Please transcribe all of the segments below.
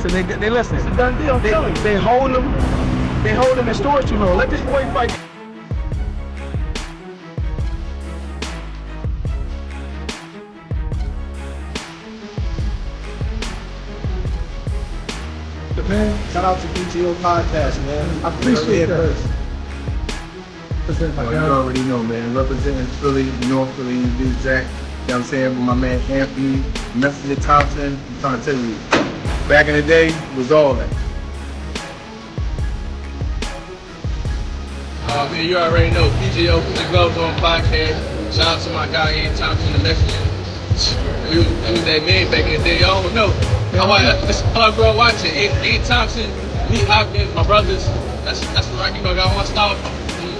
listen. They listen. It's a done deal. They hold them. They hold them in storage too long. Let this boy fight. Man, shout out to BTO Podcast, man. I appreciate it. You already know, man. Representing Philly, North Philly, to be exact. You know what I'm saying? With my man Anthony, Messenger Thompson. I'm trying to tell you, back in the day, it was all that. Man, you already know. BTO Put the Gloves On Podcast. Shout out to my guy Ian Thompson, the Messenger. He was that man back in the day. Y'all don't know. That's all I grew up watching. Ian Thompson, Lee Hopkins, my brothers. That's what I got my style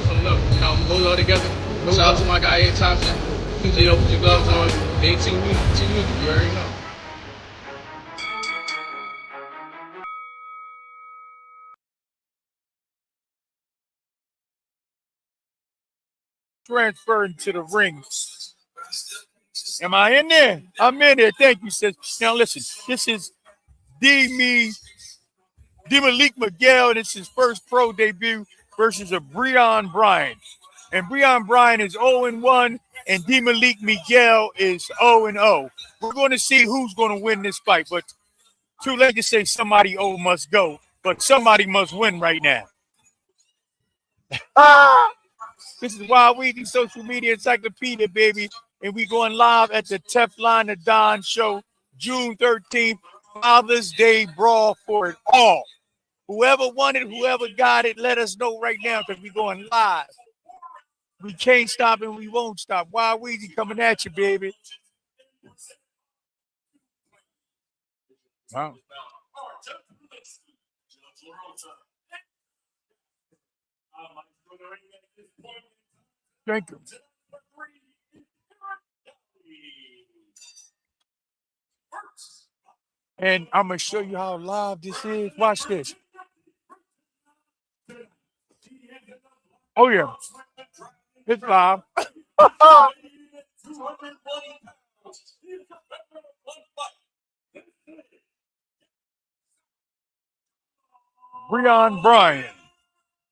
from them. You know, goes all together. Shout out to my guy Ian Thompson. BTO Put the Gloves On. They team music, you already know. Transferring to the ring. Am I in there? I'm in there. Thank you, sis. Now listen, this is Malik Miguel. This is his first pro debut versus a Breon Bryan. And Breon Bryan is 0-1, and Malik Miguel is 0-0. We're going to see who's going to win this fight, but too late to say somebody must go, but somebody must win right now. This is Wild Weezy Social Media Encyclopedia, baby. And we going live at the Teflon the Don show, June 13th, Father's Day Brawl for it all. Whoever won it, whoever got it, let us know right now because we going live. We can't stop and we won't stop. Wild Weezy coming at you, baby. Wow. Thank you. And I'm going to show you how live this is. Watch this. Oh, yeah. It's live. Breon Bryan.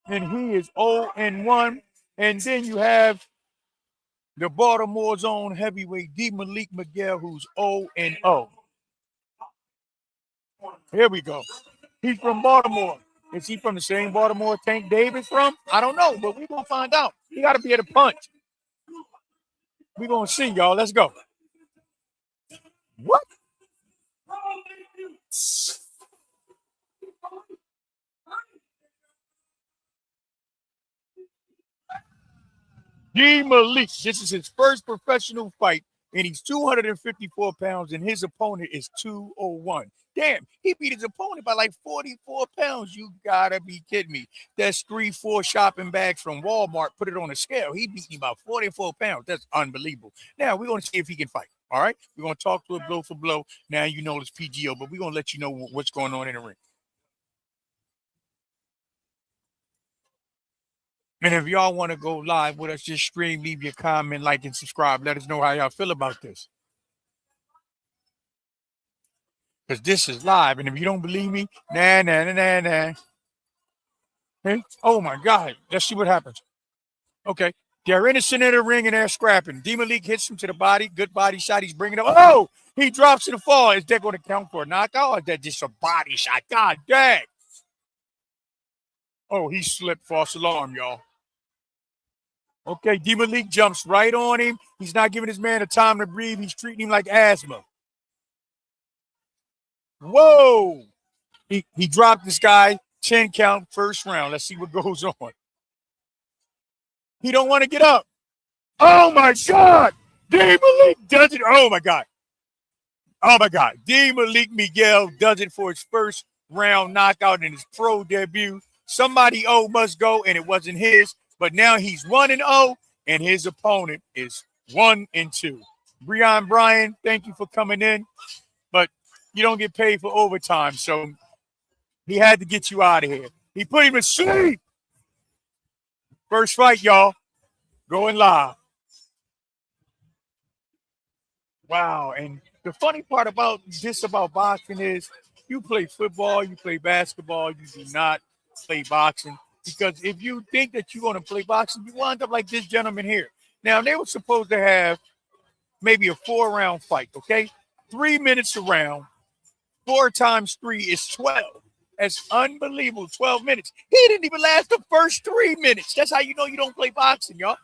And he is 0-1. And then you have the Baltimore's own heavyweight, Malik Miguel, who's 0-0. Here we go. He's from Baltimore. Is he from the same Baltimore Tank Davis from? I don't know, but we're going to find out. He got to be able to punch. We're going to see, y'all. Let's go. What? Malik. This is his first professional fight, and he's 254 pounds, and his opponent is 201. Damn, he beat his opponent by like 44 pounds. You gotta be kidding me. That's 3-4 shopping bags from Walmart. Put it on a scale. He beat me by 44 pounds. That's unbelievable. Now, we're going to see if he can fight. All right? We're going to talk to it blow for blow. Now, you know it's PGO, but we're going to let you know what's going on in the ring. And if y'all want to go live with us, just stream, leave your comment, like, and subscribe. Let us know how y'all feel about this. Because this is live. And if you don't believe me, nah. Hey? Oh, my God. Let's see what happens. Okay. They're innocent in the ring, and they're scrapping. Malik hits him to the body. Good body shot. He's bringing it up. Oh! He drops to the fall. Is that going to count for a knockout, or is that just a body shot? God dang. Oh, he slipped. False alarm, y'all. Okay, Malik jumps right on him. He's not giving his man a time to breathe. He's treating him like asthma. Whoa! He dropped this guy, 10 count, first round. Let's see what goes on. He don't want to get up. Oh, my God! Malik does it. Oh, my God. Oh, my God. Malik Miguel does it for his first round knockout in his pro debut. Somebody must go, and it wasn't his. But now he's 1-0, and his opponent is 1-2. Breon Bryan, thank you for coming in. But you don't get paid for overtime, so he had to get you out of here. He put him to sleep. First fight, y'all. Going live. Wow. And the funny part about boxing is You play football, you play basketball, you do not play boxing. Because if you think that you're going to play boxing, you wind up like this gentleman here. Now, they were supposed to have maybe a 4-round fight, okay? 3 minutes a round. 4 times 3 is 12. That's unbelievable. 12 minutes. He didn't even last the first 3 minutes. That's how you know you don't play boxing, y'all.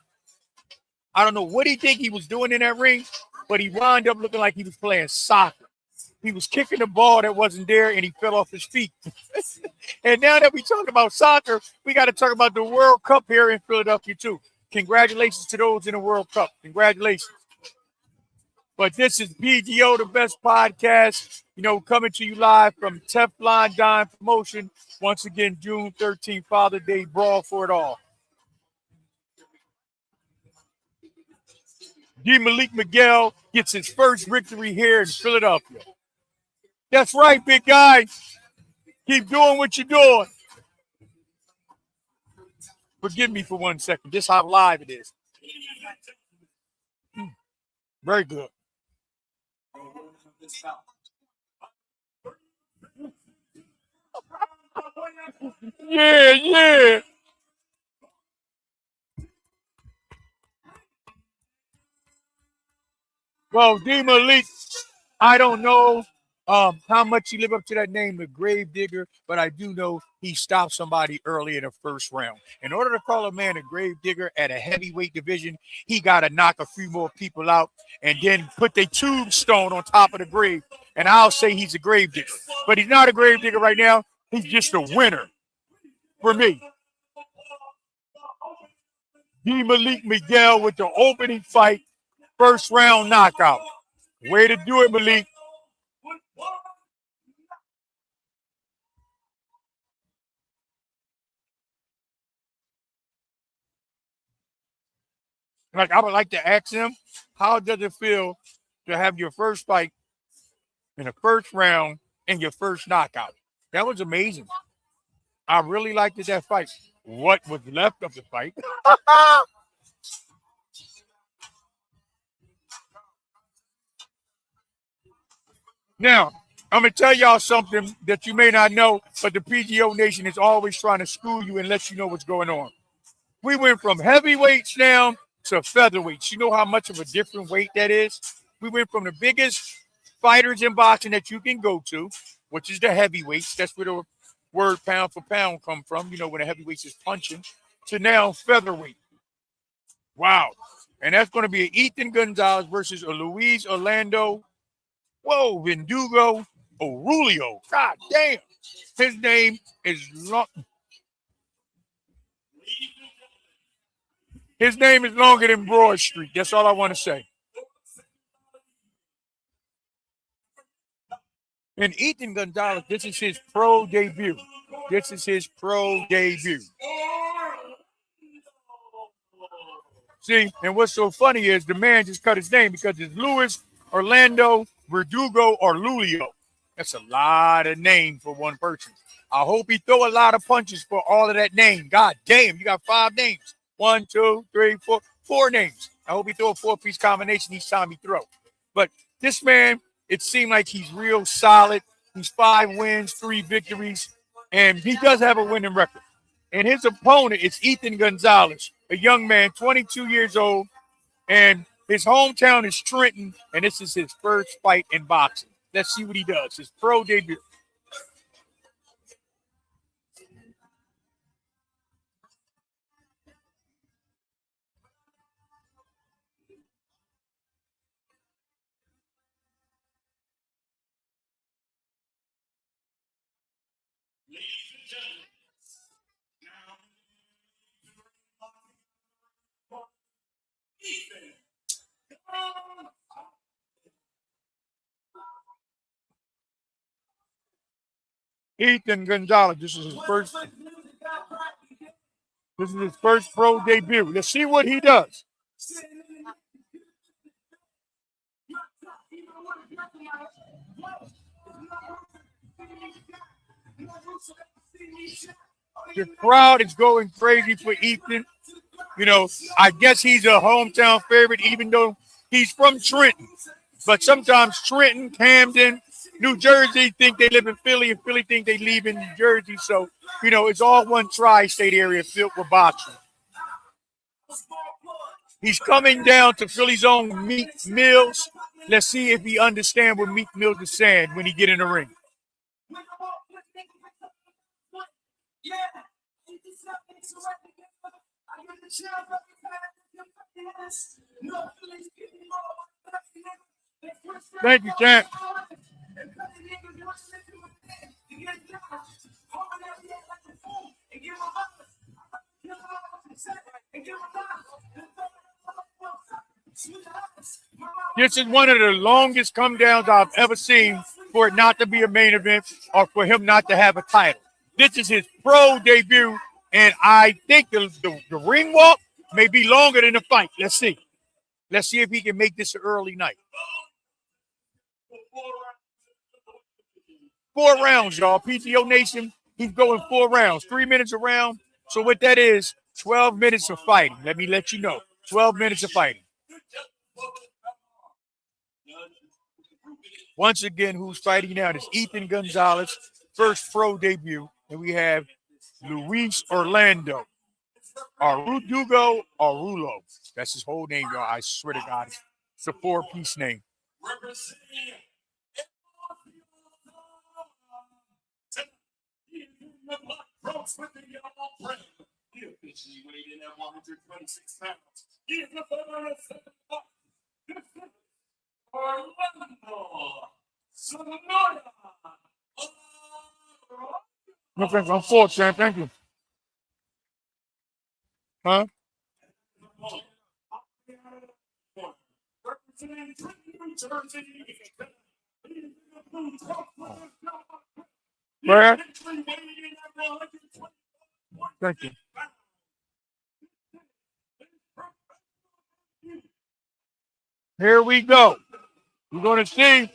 I don't know what he think he was doing in that ring, but he wound up looking like he was playing soccer. He was kicking the ball that wasn't there, and he fell off his feet. And now that we talk about soccer, we got to talk about the World Cup here in Philadelphia, too. Congratulations to those in the World Cup. Congratulations. But this is PGO, the best podcast, coming to you live from Teflon Promotion. Once again, June 13th, Father's Day, Brawl for it all. D. Malik Miguel gets his first victory here in Philadelphia. That's right, big guy. Keep doing what you're doing. Forgive me for 1 second. This is how live it is. Very good. Yeah. Well, D. Malik, I don't know how much he lived up to that name, the grave digger, but I do know he stopped somebody early in the first round. In order to call a man a grave digger at a heavyweight division, he got to knock a few more people out and then put the tombstone on top of the grave. And I'll say he's a grave digger. But he's not a grave digger right now. He's just a winner for me. D. Malik Miguel with the opening fight, first round knockout. Way to do it, Malik. Like, I would like to ask him, how does it feel to have your first fight in the first round and your first knockout? That was amazing. I really liked that fight. What was left of the fight? Now, I'm going to tell y'all something that you may not know, but the PGO Nation is always trying to school you and let you know what's going on. We went from heavyweights down to featherweights. You know how much of a different weight that is? We went from the biggest fighters in boxing that you can go to, which is the heavyweights. That's where the word pound for pound come from, when the heavyweights is punching, to now featherweight. Wow. And that's going to be an Ethan Gonzalez versus a Luis Orlando, Vindugo Aurelio. God damn. His name is long. His name is longer than Broad Street. That's all I want to say. And Ethan Gonzalez, this is his pro debut. See, and what's so funny is the man just cut his name because it's Luis Orlando Verdugo or Lulio. That's a lot of name for one person. I hope he throw a lot of punches for all of that name. God damn, you got 5 names. 1, 2, 3, 4, 4 names. I hope he throw a 4-piece combination each time he throw. But this man, it seemed like he's real solid. He's 5 wins, 3 victories, and he does have a winning record. And his opponent is Ethan Gonzalez, a young man, 22 years old, and his hometown is Trenton, and this is his first fight in boxing. Let's see what he does. His pro debut. Ethan Gonzalez. This is his first pro debut. Let's see what he does. The crowd is going crazy for Ethan. I guess he's a hometown favorite, even though he's from Trenton. But sometimes Trenton, Camden, New Jersey think they live in Philly, and Philly think they live in New Jersey. So, it's all one tri-state area filled with boxing. He's coming down to Philly's own Meek Mills. Let's see if he understands what Meek Mills is saying when he get in the ring. Thank you, champ. This is one of the longest come downs I've ever seen for it not to be a main event or for him not to have a title. This is his pro debut, and I think the ring walk may be longer than the fight. Let's see. Let's see if he can make this an early night. 4 rounds, y'all. PTO Nation, he's going 4 rounds, 3 minutes a round. So what that is, 12 minutes of fighting. Let me let you know. 12 minutes of fighting. Once again, who's fighting now is Ethan Gonzalez, first pro debut. And we have Luis Orlando. Arudugo Arulo. That's his whole name, y'all. I swear to God. It's a 4-piece name. No, thank you. I'm full, Sam. Thank you. Huh? Where? Thank you. Here we go. We're going to see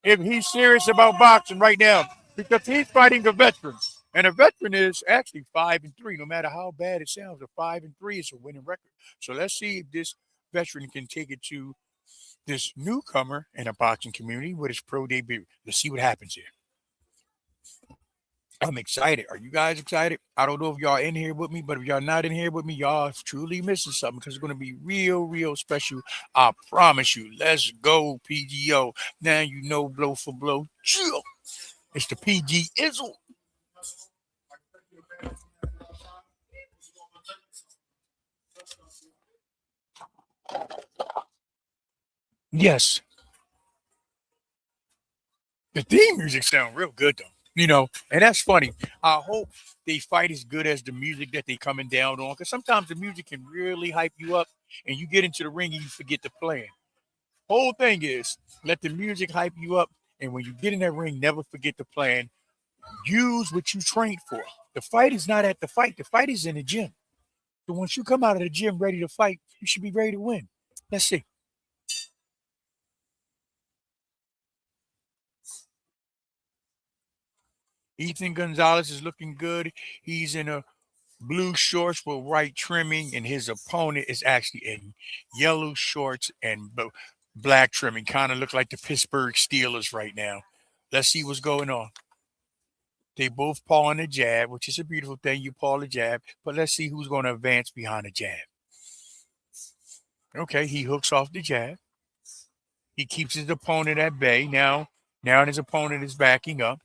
if he's serious about boxing right now because he's fighting a veteran. And a veteran is actually 5-3. No matter how bad it sounds, a 5-3 is a winning record. So let's see if this veteran can take it to this newcomer in a boxing community with his pro debut. Let's see what happens here. I'm excited. Are you guys excited? I don't know if y'all in here with me, but if y'all not in here with me, y'all truly missing something because it's going to be real, real special. I promise you. Let's go, PGO. Now you know blow for blow. Chill. It's the PG Izzle. Yes. The theme music sounds real good, though. And that's funny. I hope they fight as good as the music that they coming down on, because sometimes the music can really hype you up, and you get into the ring and you forget the plan. Whole thing is let the music hype you up, and when you get in that ring, never forget the plan. Use what you trained for. The fight is not at the fight. The fight is in the gym. So once you come out of the gym ready to fight, you should be ready to win. Let's see. Ethan Gonzalez is looking good. He's in a blue shorts with white trimming, and his opponent is actually in yellow shorts and black trimming. Kind of look like the Pittsburgh Steelers right now. Let's see what's going on. They both paw on the jab, which is a beautiful thing. You paw the jab, but let's see who's going to advance behind the jab. Okay, he hooks off the jab. He keeps his opponent at bay. Now his opponent is backing up.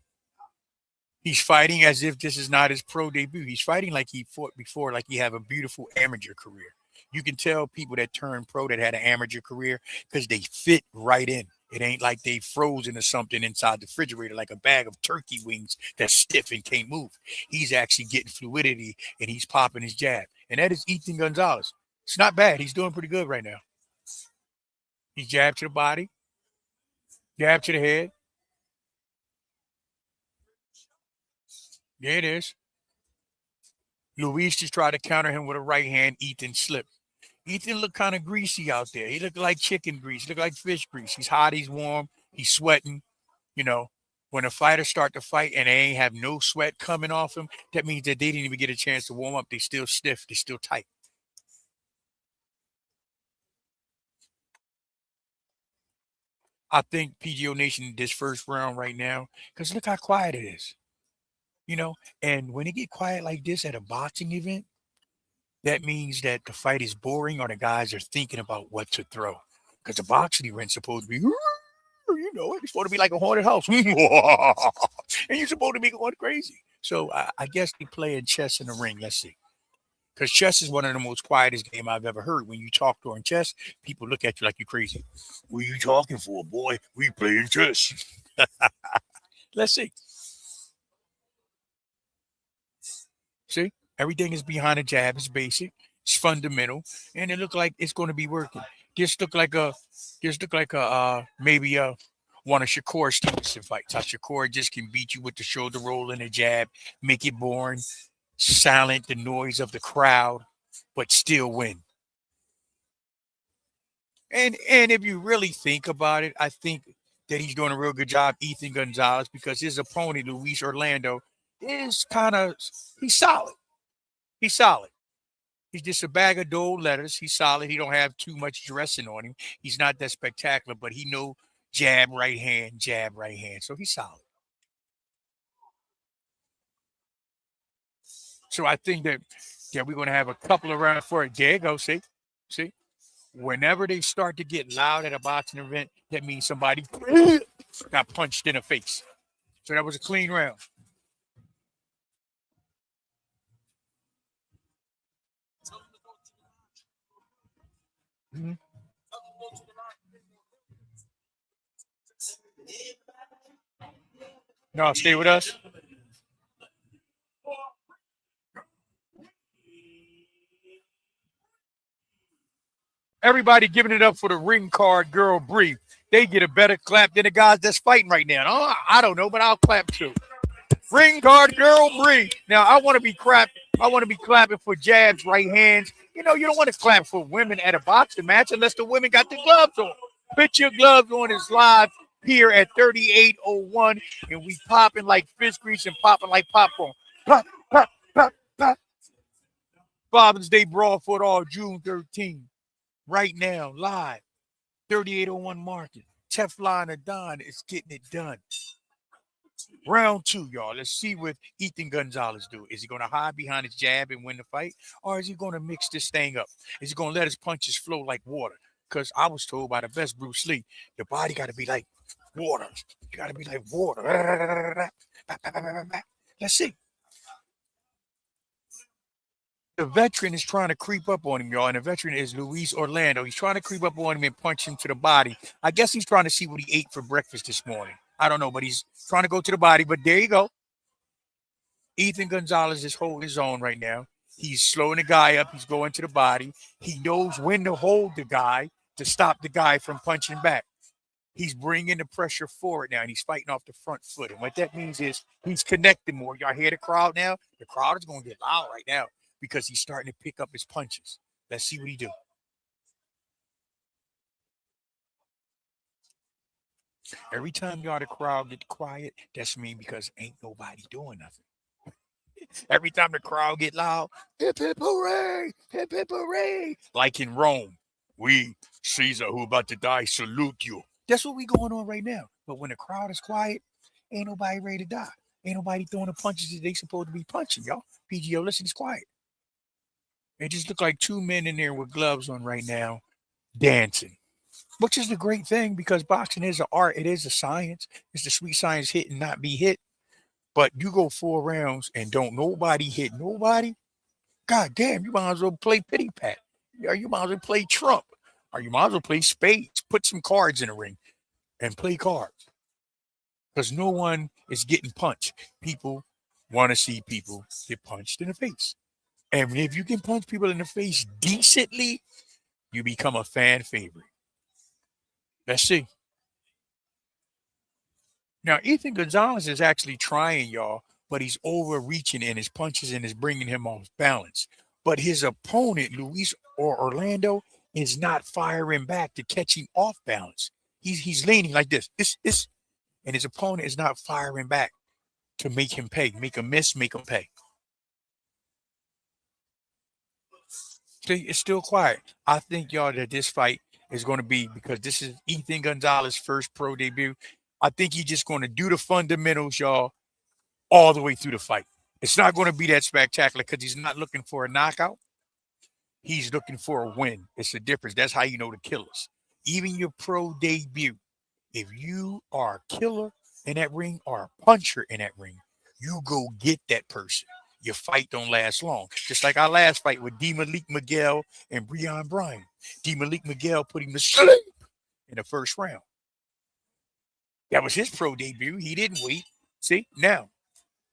He's fighting as if this is not his pro debut. He's fighting like he fought before, like he have a beautiful amateur career. You can tell people that turn pro that had an amateur career because they fit right in. It ain't like they frozen or something inside the refrigerator like a bag of turkey wings that's stiff and can't move. He's actually getting fluidity and he's popping his jab. And that is Ethan Gonzalez. It's not bad. He's doing pretty good right now. He jabbed to the body, jab to the head. There it is. Luis just tried to counter him with a right hand. Ethan slipped. Ethan looked kind of greasy out there. He looked like chicken grease. He looked like fish grease. He's hot. He's warm. He's sweating. When a fighter start to fight and they ain't have no sweat coming off him, that means that they didn't even get a chance to warm up. They still stiff. They still tight. I think PGO Nation this first round right now, because look how quiet it is. You know, and when it get quiet like this at a boxing event, that means that the fight is boring or the guys are thinking about what to throw. Because the boxing event's supposed to be, you know, it's supposed to be like a haunted house. And you're supposed to be going crazy. So I guess they playing chess in the ring. Let's see. Because chess is one of the most quietest game I've ever heard. When you talk during chess, people look at you like you're crazy. What are you talking for, boy? We playing chess. Let's see. See, everything is behind a jab. It's basic. It's fundamental, and it look like it's going to be working. This look like a maybe one of Shakur Stevenson fights. How Shakur just can beat you with the shoulder roll and a jab, make it boring, silent the noise of the crowd, but still win. And if you really think about it, I think that he's doing a real good job, Ethan Gonzalez, because his opponent, Luis Orlando, is kind of he's solid. He's solid. He's just a bag of dull letters. He's solid. He don't have too much dressing on him. He's not that spectacular, but he know jab, right hand, jab, right hand. So he's solid. So I think that we're going to have a couple of rounds for it. There you go. See. Whenever they start to get loud at a boxing event, that means somebody got punched in the face. So that was a clean round. Mhm. No, stay with us. Everybody giving it up for the ring card girl Bree. They get a better clap than the guys that's fighting right now. Oh, I don't know, but I'll clap too. Ring guard girl Bree. Now I want to be clapping for jabs, right hands. You know, you don't want to clap for women at a boxing match unless the women got the gloves on. Put your gloves on. Is live here at 3801, and we popping like fish grease and popping like popcorn. Pop, pop, pop, pop. Father's Day Brawl for it all, June 13th. Right now, live. 3801 market. Teflon Adon is getting it done. Round two, y'all. Let's see what Ethan Gonzalez do. Is he going to hide behind his jab and win the fight? Or is he going to mix this thing up? Is he going to let his punches flow like water? Because I was told by the best Bruce Lee, the body got to be like water. You got to be like water. Let's see. The veteran is trying to creep up on him, y'all. And the veteran is Luis Orlando. He's trying to creep up on him and punch him to the body. I guess he's trying to see what he ate for breakfast this morning. I don't know, but he's trying to go to the body. But there you go. Ethan Gonzalez is holding his own right now. He's slowing the guy up. He's going to the body. He knows when to hold the guy to stop the guy from punching back. He's bringing the pressure forward now, and he's fighting off the front foot. And what that means is he's connecting more. Y'all hear the crowd now? The crowd is going to get loud right now because he's starting to pick up his punches. Let's see what he do. Every time y'all the crowd get quiet, that's me because ain't nobody doing nothing. Every time the crowd get loud, hip hip hooray, hip hip hooray. Like in Rome, we, Caesar, who about to die, salute you. That's what we going on right now. But when the crowd is quiet, ain't nobody ready to die. Ain't nobody throwing the punches that they supposed to be punching, y'all. PGO, listen, it's quiet. It just look like two men in there with gloves on right now, dancing. Which is the great thing because boxing is an art. It is a science. It's the sweet science hit and not be hit. But you go 4 rounds and don't nobody hit nobody. God damn, you might as well play pity pat. Or you might as well play Trump. Or you might as well play spades. Put some cards in the ring and play cards. Because no one is getting punched. People want to see people get punched in the face. And if you can punch people in the face decently, you become a fan favorite. Let's see. Now, Ethan Gonzalez is actually trying, y'all, but he's overreaching in his punches and is bringing him off balance. But his opponent, Luis or Orlando, is not firing back to catch him off balance. He's leaning like this, and his opponent is not firing back to make him pay, make him miss, make him pay. See, it's still quiet. I think, y'all, that this fight is going to be, because this is Ethan Gonzalez's first pro debut. I think he's just going to do the fundamentals, y'all, all the way through the fight. It's not going to be that spectacular because he's not looking for a knockout. He's looking for a win. It's the difference. That's how you know the killers. Even your pro debut, if you are a killer in that ring or a puncher in that ring, you go get that person. Your fight don't last long. Just like our last fight with D. Malik Miguel and Breon Bryan. D. Malik Miguel put him to sleep in the first round. That was his pro debut. He didn't wait. See, now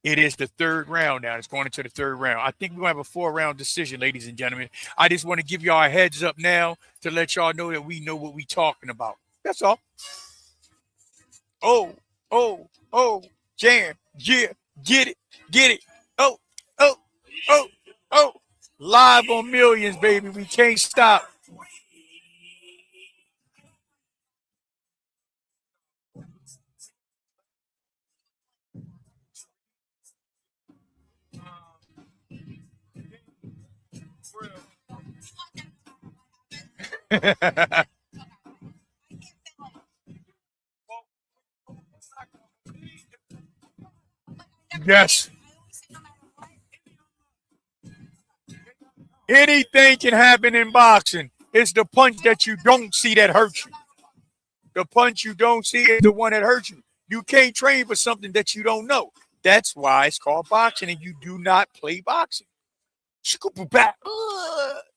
it is the third round now. It's going into the third round. I think we're going to have a 4-round decision, ladies and gentlemen. I just want to give y'all a heads up now to let y'all know that we know what we're talking about. That's all. Oh, jam, yeah, get it. Oh. Live on Millions, baby. We can't stop. Yes. Anything can happen in boxing. It's the punch that you don't see that hurts you. The punch you don't see is the one that hurts you. You can't train for something that you don't know. That's why it's called boxing, and you do not play boxing.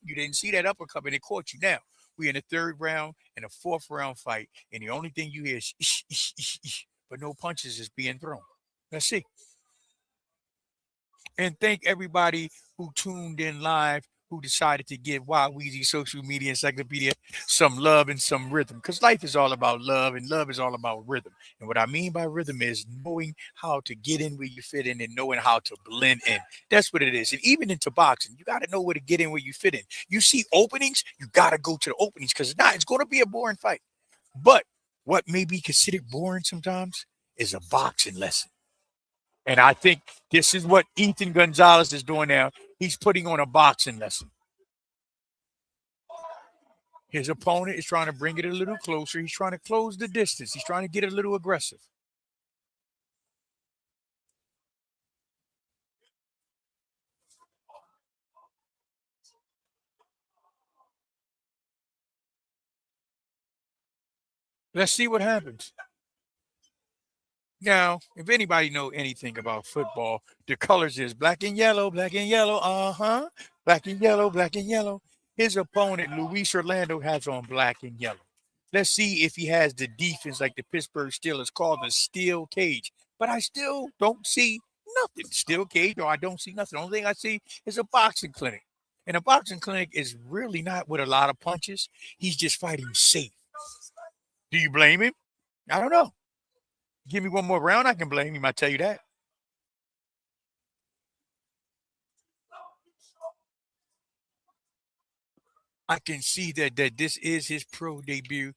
You didn't see that uppercut, and it caught you. Now, we're in the third round and a fourth round fight, and the only thing you hear is ish, ish, ish, ish, but no punches is being thrown. Let's see. And thank everybody who tuned in live, who decided to give Wild Weezy Social Media Encyclopedia some love and some rhythm. Because life is all about love, and love is all about rhythm. And what I mean by rhythm is knowing how to get in where you fit in and knowing how to blend in. That's what it is. And even into boxing, you got to know where to get in where you fit in. You see openings, you got to go to the openings, because if not, it's going to be a boring fight. But what may be considered boring sometimes is a boxing lesson. And I think this is what Ethan Gonzalez is doing now. He's putting on a boxing lesson. His opponent is trying to bring it a little closer. He's trying to close the distance. He's trying to get a little aggressive. Let's see what happens. Now, if anybody know anything about football, the colors is black and yellow, black and yellow, black and yellow, black and yellow. His opponent, Luis Orlando, has on black and yellow. Let's see if he has the defense like the Pittsburgh Steelers call the steel cage. But I still don't see nothing. Steel cage, or I don't see nothing. The only thing I see is a boxing clinic. And a boxing clinic is really not with a lot of punches. He's just fighting safe. Do you blame him? I don't know. Give me one more round, I can blame him. I tell you that. I can see that this is his pro debut,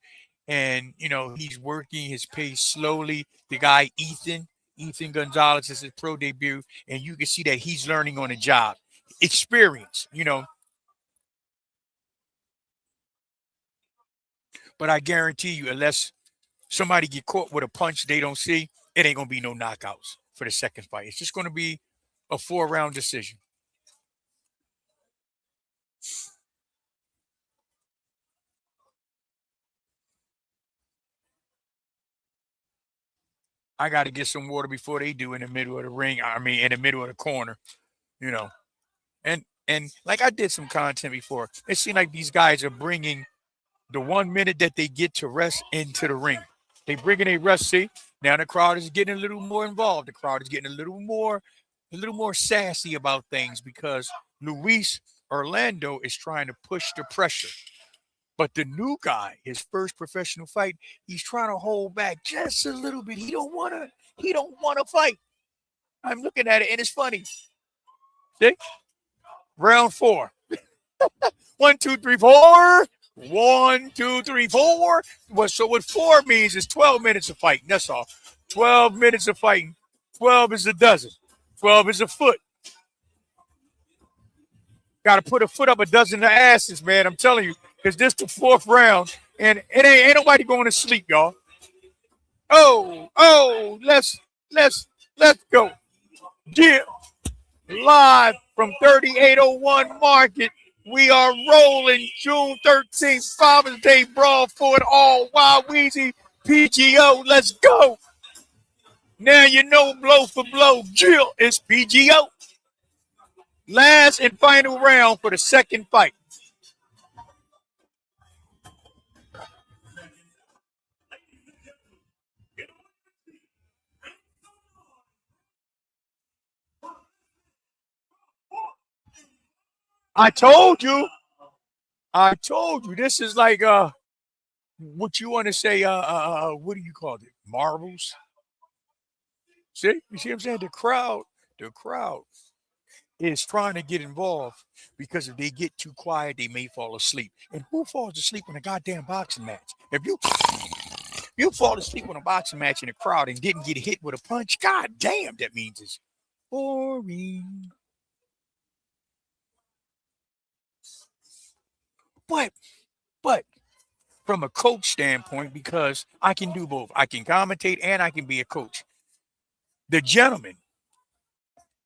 and he's working his pace slowly. The guy Ethan Gonzalez is his pro debut, and you can see that he's learning on the job. Experience. But I guarantee you, unless somebody get caught with a punch they don't see, it ain't gonna be no knockouts for the second fight. It's just gonna be a 4-round decision. I got to get some water before they do in the middle of the ring. I mean, in the middle of the corner, you know. And like I did some content before, it seems like these guys are bringing the 1 minute that they get to rest into the ring. They bring in a rest. See, now the crowd is getting a little more involved. The crowd is getting a little more sassy about things because Luis Orlando is trying to push the pressure. But the new guy, his first professional fight, he's trying to hold back just a little bit. He don't wanna fight. I'm looking at it and it's funny. See? Round 4. 1, 2, 3, 4. 1, 2, 3, 4. So what 4 means is 12 minutes of fighting. That's all. 12 minutes of fighting. 12 is a dozen. 12 is a foot. Got to put a foot up a dozen of asses, man. I'm telling you, because this the 4th round. And it ain't nobody going to sleep, y'all. Oh, let's go. Yeah. Live from 3801 Market. We are rolling June 13th, Father's Day Brawl for it all. Wild Weezy PGO. Let's go. Now you know blow for blow. Jill is PGO. Last and final round for the second fight. I told you. This is like what you want to say, what do you call it? Marbles. See? You see what I'm saying? The crowd is trying to get involved because if they get too quiet, they may fall asleep. And who falls asleep in a goddamn boxing match? If you fall asleep on a boxing match in a crowd and didn't get hit with a punch, god damn, that means it's boring. But from a coach standpoint, because I can do both. I can commentate and I can be a coach. The gentleman,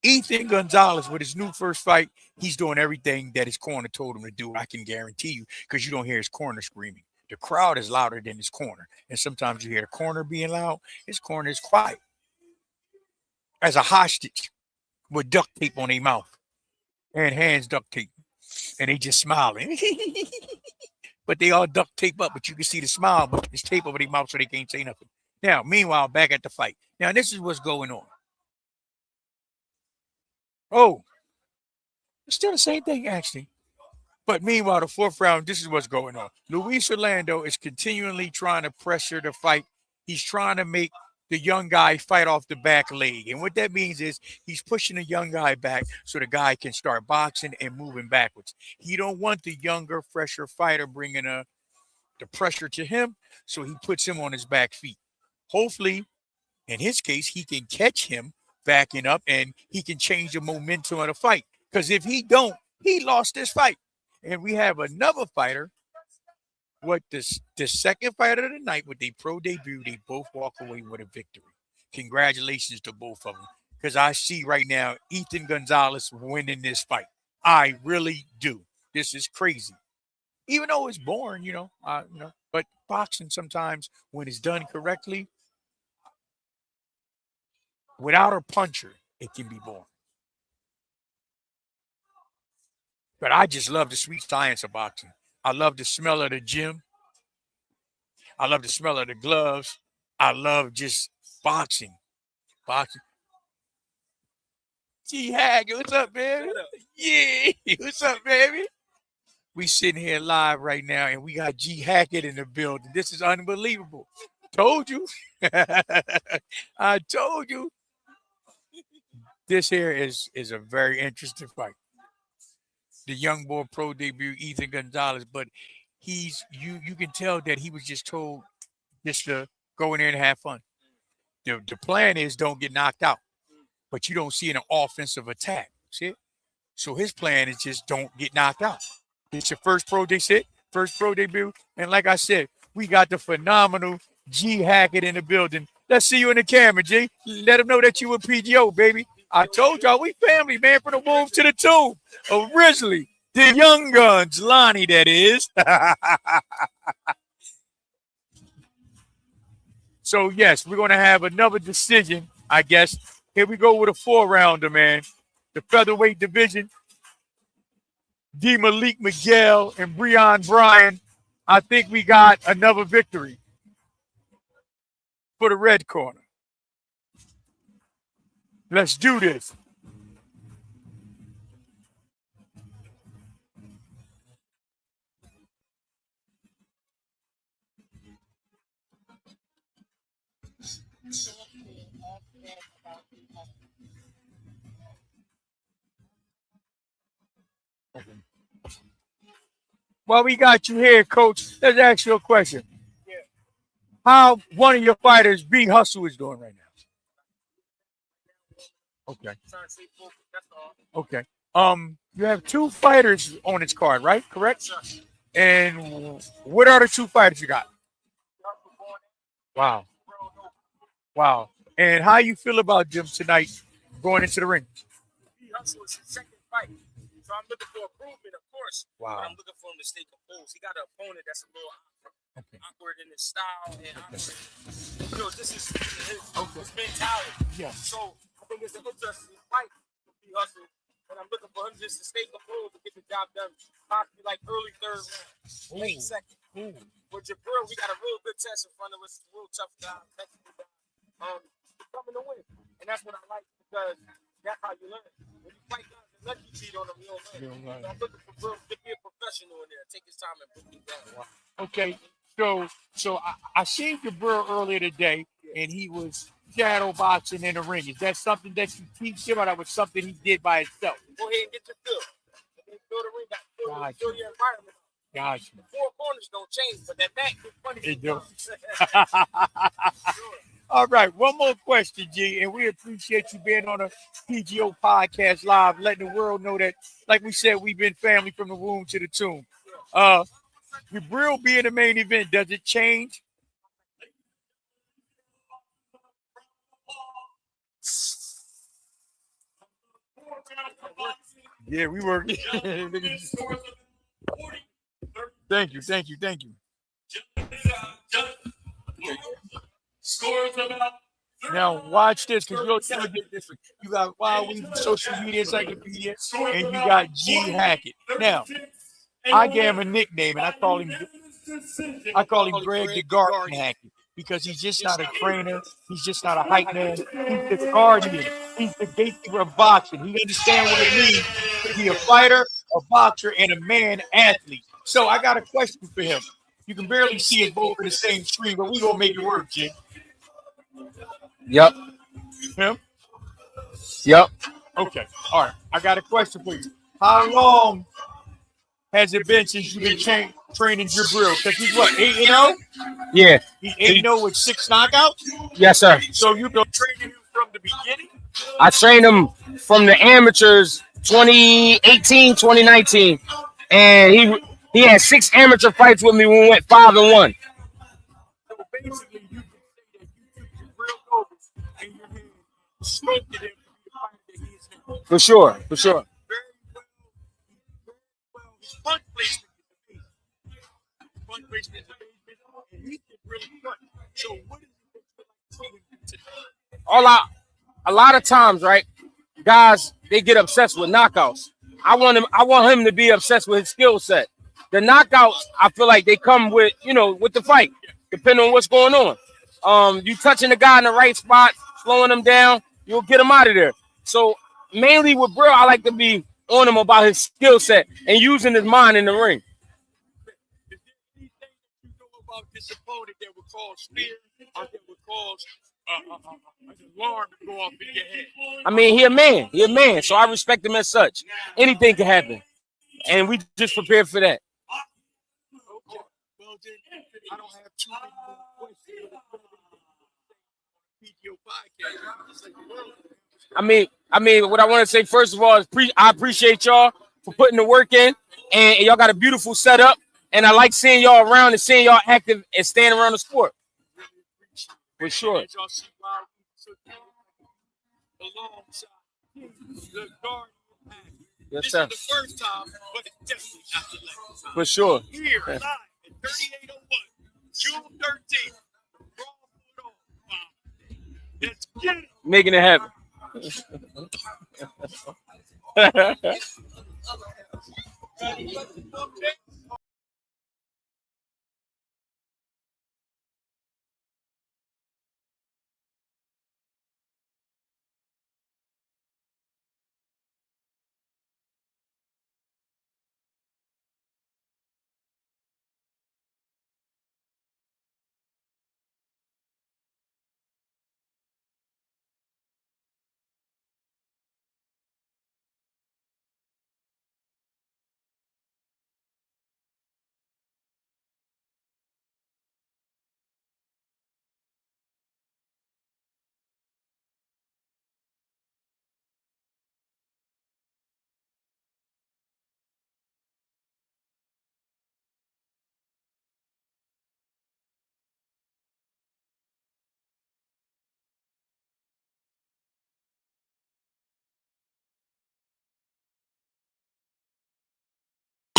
Ethan Gonzalez, with his new first fight, he's doing everything that his corner told him to do. I can guarantee you, because you don't hear his corner screaming. The crowd is louder than his corner. And sometimes you hear the corner being loud, his corner is quiet. As a hostage with duct tape on their mouth and hands duct tape. And they just smiling. But they all duct tape up, but you can see the smile, but it's tape over their mouth so they can't say nothing. Now, meanwhile, back at the fight. Now, this is what's going on. Oh, it's still the same thing, actually. But meanwhile, the fourth round, this is what's going on. Luis Orlando is continually trying to pressure the fight. He's trying to make the young guy fight off the back leg. And what that means is he's pushing the young guy back so the guy can start boxing and moving backwards. He don't want the younger, fresher fighter bringing the pressure to him, so he puts him on his back feet. Hopefully, in his case, he can catch him backing up and he can change the momentum of the fight. Because if he don't, he lost this fight. And we have another fighter. What the second fighter of the night with their pro debut, they both walk away with a victory. Congratulations to both of them. Because I see right now Ethan Gonzalez winning this fight. I really do. This is crazy. Even though it's boring, but boxing sometimes, when it's done correctly, without a puncher, it can be boring. But I just love the sweet science of boxing. I love the smell of the gym. I love the smell of the gloves. I love just boxing. G Haggard, what's up, baby? Yeah, what's up, baby? We sitting here live right now, and we got G Hackett in the building. This is unbelievable. Told you. I told you. This here is a very interesting fight. The young boy pro debut, Ethan Gonzalez, but he's you can tell that he was just told just to go in there and have fun. The plan is don't get knocked out, but you don't see an offensive attack. See it? So his plan is just don't get knocked out. It's your first pro debut. And like I said, we got the phenomenal G Hackett in the building. Let's see you in the camera, G. Let them know that you were PGO, baby. I told y'all we family, man, from the wolves to the tomb. Originally, the young guns, Lonnie, that is. So, yes, we're going to have another decision, I guess. Here we go with a 4-rounder, man. The featherweight division. D. Malik Miguel and Breon Bryan. I think we got another victory for the red corner. Let's do this. While we got you here, Coach, let's ask you a question. How one of your fighters, B Hustle, is doing right now? Okay. Okay. You have 2 fighters on its card, right? Correct? And what are the two fighters you got? Wow. Wow. And how you feel about them tonight going into the ring? He hustles his second fight. So I'm looking for improvement, of course. Wow. But I'm looking for him to stay composed. He got an opponent that's a little awkward in his style and awkward. You know, this is his mentality. Yeah. So I think it's an interesting fight. He hustles. And I'm looking for him just to stay composed and get the job done. Possibly like early third round, late second. With Jabril, we got a real good test in front of us. Real tough guy, technical guy. Coming to win. And that's what I like because that's how you learn. When you fight guys and let you cheat on them, you don't learn. So I'm looking for Brill to be a professional in there. Take his time and put me down. Okay. So I seen Jabril earlier today, and he was shadow boxing in the ring. Is that something that you teach him, or that was something he did by himself? Go ahead and get your feel. Feel the ring, feel your environment. Gotcha. The four corners don't change, but that back is funny. It do. All right, one more question, G, and we appreciate you being on a PGO podcast live, letting the world know that, like we said, we've been family from the womb to the tomb. Jabril being the main event, does it change? Yeah, we work. Thank you. Now watch this, because you'll tell you different. You got Wild Weed social media encyclopedia, and you got G Hackett. Now, I gave him a nickname, and I call him Greg the Guardian Hackett, because he's just not a trainer. He's just not a hype man. He's the guardian. He's the gatekeeper of boxing. He understands what it means to be a fighter, a boxer, and a man athlete. So I got a question for him. You can barely see us both in the same screen, but we gonna make it work, G. Yep. Him? Yep. Okay. All right. I got a question for you. How long has it been since you've been training Jabril? Because he's what, 8-0? Yeah. He's 8-0 with 6 knockouts? Yes, sir. So you've been training him from the beginning? I trained him from the amateurs 2018, 2019. And he had 6 amateur fights with me when we went 5-1. So basically, you can say that you took Jabril over and your hand sculpted him to be the fighter that he is now. For sure. Very well. His punch placement is amazing. Punch placement is amazing, and he can really punch. So what is it that you like today? A lot of times, right, guys, they get obsessed with knockouts. I want him to be obsessed with his skill set. The knockouts, I feel like they come with, with the fight, depending on what's going on. You touching the guy in the right spot, slowing him down, you'll get him out of there. So mainly with Brill, I like to be on him about his skill set and using his mind in the ring. Is there anything that you know about this opponent that would cause fear or that would cause an alarm to go off in your head? I mean, he a man, so I respect him as such. Anything can happen, and we just prepared for that. Okay. Well, then, I don't have too many more questions. PGO podcast. I mean, what I want to say first of all is I appreciate y'all for putting the work in, and y'all got a beautiful setup, and I like seeing y'all around and seeing y'all active and staying around the sport. For sure. Yes, sir. This is the first time, but it's definitely not the last time. For sure. Here, live at 3801, June 13th. Let's get it. Making it happen.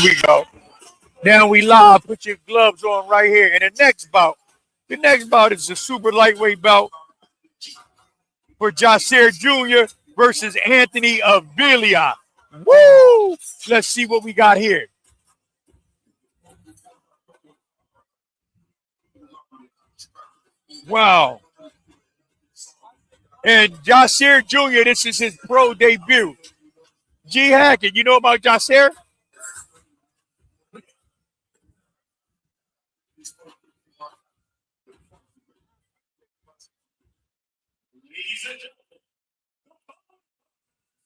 we go. Now we live. Put your gloves on right here. And the next bout is a super lightweight bout for Jacir Jr. versus Anthony Avila. Woo! Let's see what we got here. Wow. And Jacir Jr., this is his pro debut. G. Hackett, you know about Jacir?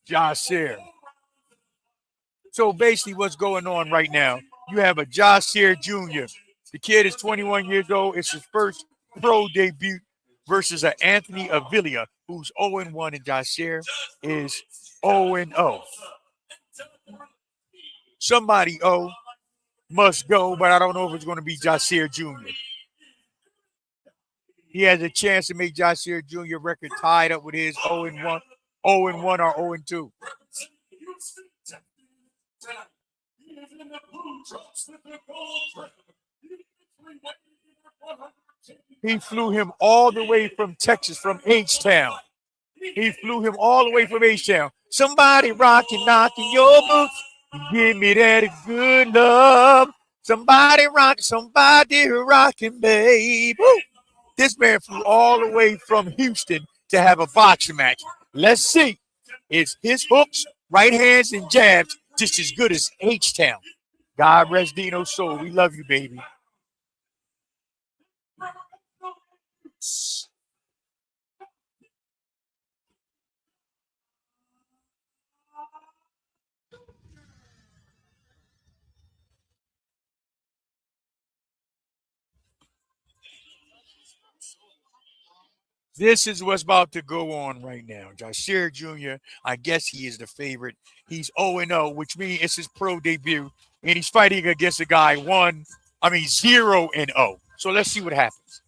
Jacir. So basically what's going on right now, you have a Jacir Jr. The kid is 21 years old. It's his first pro debut versus an Anthony Avila, who's 0-1, and Jacir is 0-0. Somebody must go, but I don't know if it's going to be Jacir Jr. He has a chance to make Jacir Jr. record tied up with his 0-1 or 0-2. He flew him all the way from Texas, from H-Town. He flew him all the way from H-Town. Somebody rocking, knocking your boots. Give me that good love. Somebody rocking, babe. Woo. This man flew all the way from Houston to have a boxing match. Let's see. Is his hooks, right hands, and jabs just as good as H-Town? God rest Dino's soul. We love you, baby. This is what's about to go on right now. Jacir Jr., I guess he is the favorite. He's 0-0, which means it's his pro debut, and he's fighting against a guy 0-0. So let's see what happens.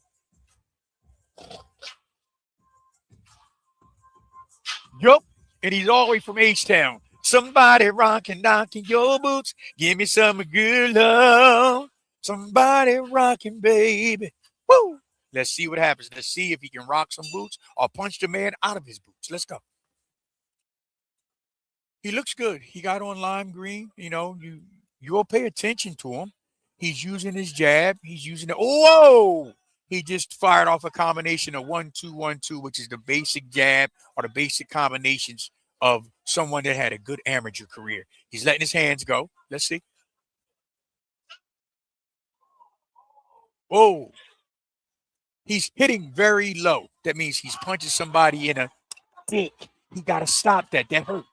Yup, and he's all the way from H-Town. Somebody rocking, knocking your boots. Give me some good love. Somebody rocking, baby. Woo! Let's see what happens. Let's see if he can rock some boots or punch the man out of his boots. Let's go. He looks good. He got on lime green. You know, you'll pay attention to him. He's using his jab. He's using it. Whoa! He just fired off a combination of 1-2-1-2, which is the basic jab or the basic combinations of someone that had a good amateur career. He's letting his hands go. Let's see. Whoa. He's hitting very low. That means he's punching somebody in a dick. He got to stop that. That hurt.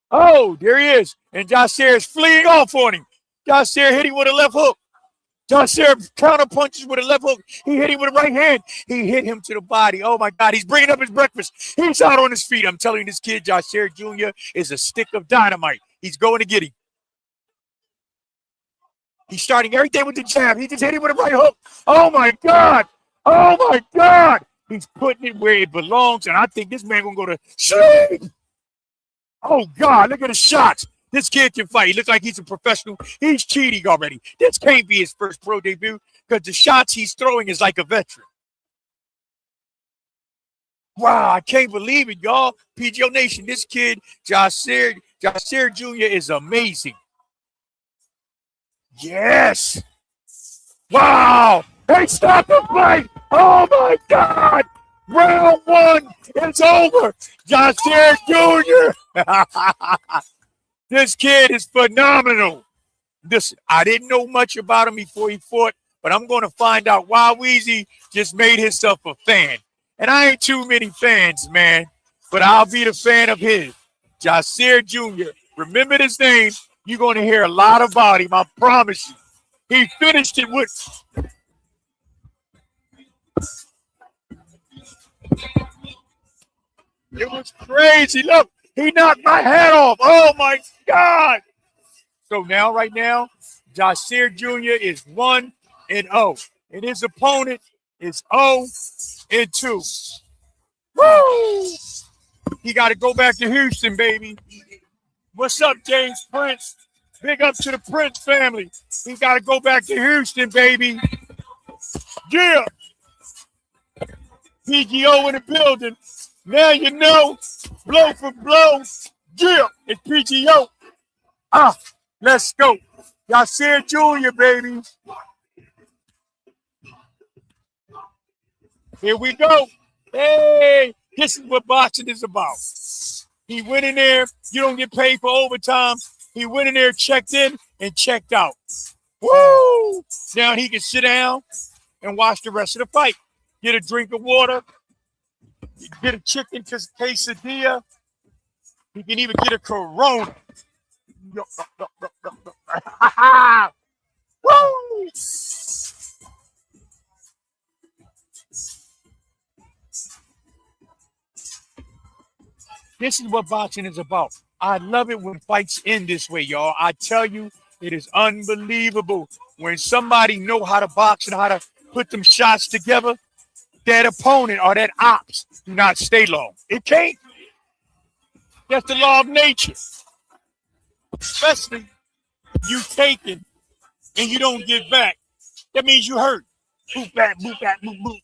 Oh, there he is. And Jacir is fleeing off on him. Jacir hit him with a left hook. Jacir counter punches with a left hook. He hit him with a right hand. He hit him to the body. Oh, my God. He's bringing up his breakfast. He's out on his feet. I'm telling you, this kid, Jacir Jr., is a stick of dynamite. He's going to get him. He's starting everything with the jab. He just hit him with a right hook. Oh, my God. Oh, my God. He's putting it where it belongs, and I think this man going to go to sleep. Oh, God, look at the shots. This kid can fight. He looks like he's a professional. He's cheating already. This can't be his first pro debut because the shots he's throwing is like a veteran. Wow, I can't believe it, y'all. PGO Nation, this kid, Jacir Jr. is amazing. Yes. Wow. Hey, stop the fight. Oh, my God. Round one. It's over. Jacir Jr. This kid is phenomenal. Listen, I didn't know much about him before he fought, but I'm going to find out why Weezy just made himself a fan. And I ain't too many fans, man, but I'll be the fan of his. Jacir Jr. Remember this name. You're going to hear a lot about him, I promise you. He finished it with... It was crazy. Look, he knocked my head off. Oh, my God. So now, right now, Jacir Jr. is 1-0. And his opponent is 0-2. Woo! He got to go back to Houston, baby. What's up, James Prince? Big up to the Prince family. We got to go back to Houston, baby. Yeah. PGO in the building. Now you know. Blow for blow. Yeah. It's PGO. Let's go. Yasir Jr., baby. Here we go. Hey, this is what boxing is about. He went in there. You don't get paid for overtime. He went in there, checked in, and checked out. Woo! Now he can sit down and watch the rest of the fight. Get a drink of water. Get a chicken quesadilla. He can even get a Corona. Woo! This is what boxing is about. I love it when fights end this way, y'all. I tell you, it is unbelievable when somebody know how to box and how to put them shots together. That opponent or that ops do not stay long. It can't. That's the law of nature. Especially you taking and you don't get back. That means you hurt. Boop back, boop back, boop, boop.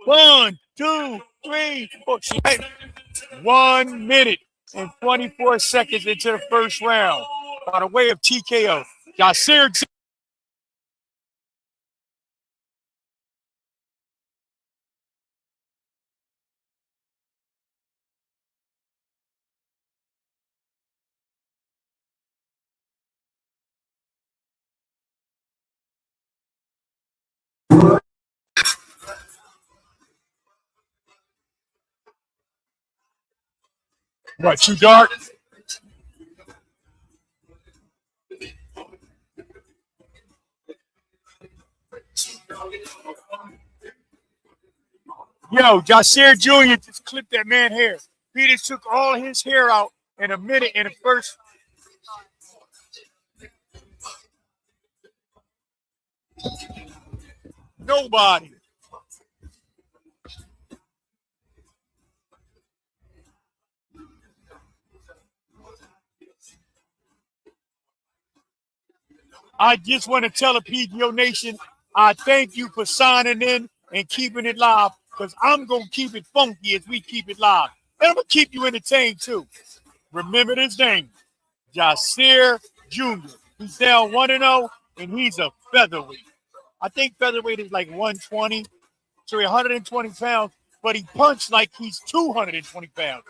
1, 2, 3, 4. 1 minute and 24 seconds into the first round by the way of TKO. Yasir. What, too dark? Yo, Yasir Jr. just clipped that man hair. He just took all his hair out in a minute in the first. Nobody. I just want to tell the PGO Nation, I thank you for signing in and keeping it live because I'm going to keep it funky as we keep it live. And I'm going to keep you entertained too. Remember this name, Yasir Jr. He's down 1-0, and he's a featherweight. I think featherweight is like 120, so 120 pounds, but he punched like he's 220 pounds.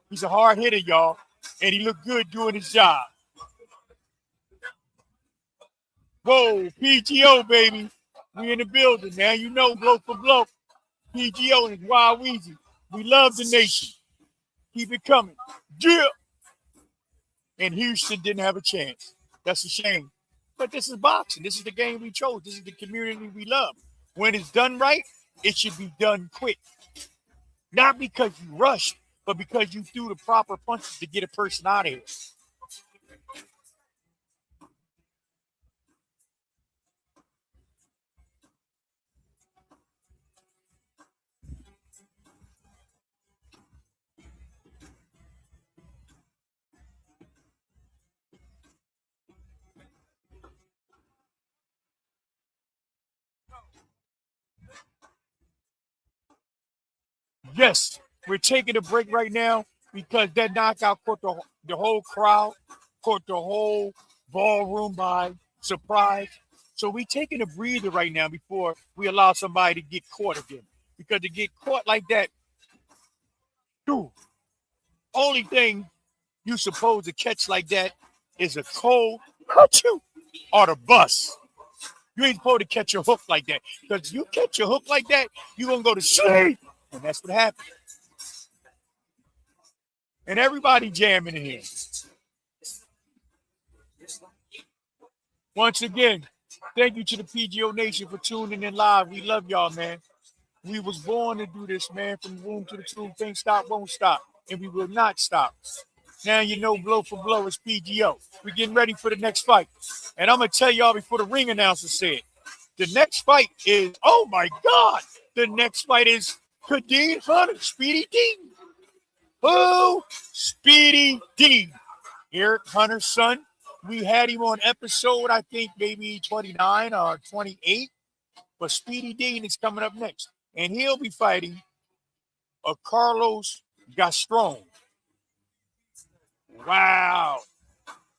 He's a hard hitter, y'all, and he looked good doing his job. Whoa, PGO, baby. We in the building. Now you know, blow for blow. PGO and Wild Weezy. We love the nation. Keep it coming. Yeah. And Houston didn't have a chance. That's a shame. But this is boxing. This is the game we chose. This is the community we love. When it's done right, it should be done quick. Not because you rushed, but because you threw the proper punches to get a person out of here. Yes, we're taking a break right now because that knockout caught the whole crowd, caught the whole ballroom by surprise. So we're taking a breather right now before we allow somebody to get caught again. Because to get caught like that, dude, only thing you supposed to catch like that is a cold or the bus. You ain't supposed to catch a hook like that. Because you catch a hook like that, you're going to go to sleep. And that's what happened. And everybody jamming in here. Once again, thank you to the PGO Nation for tuning in live. We love y'all, man. We was born to do this, man. From the womb to the tomb. Can't stop, won't stop. And we will not stop. Now you know blow for blow is PGO. We're getting ready for the next fight. And I'm going to tell y'all before the ring announcer said, the next fight is, oh my God, the next fight is Kadeem Hunter, Speedy Dean. Who? Speedy Dean. Eric Hunter's son. We had him on episode, I think, maybe 29 or 28. But Speedy Dean is coming up next. And he'll be fighting a Carlos Gastron. Wow.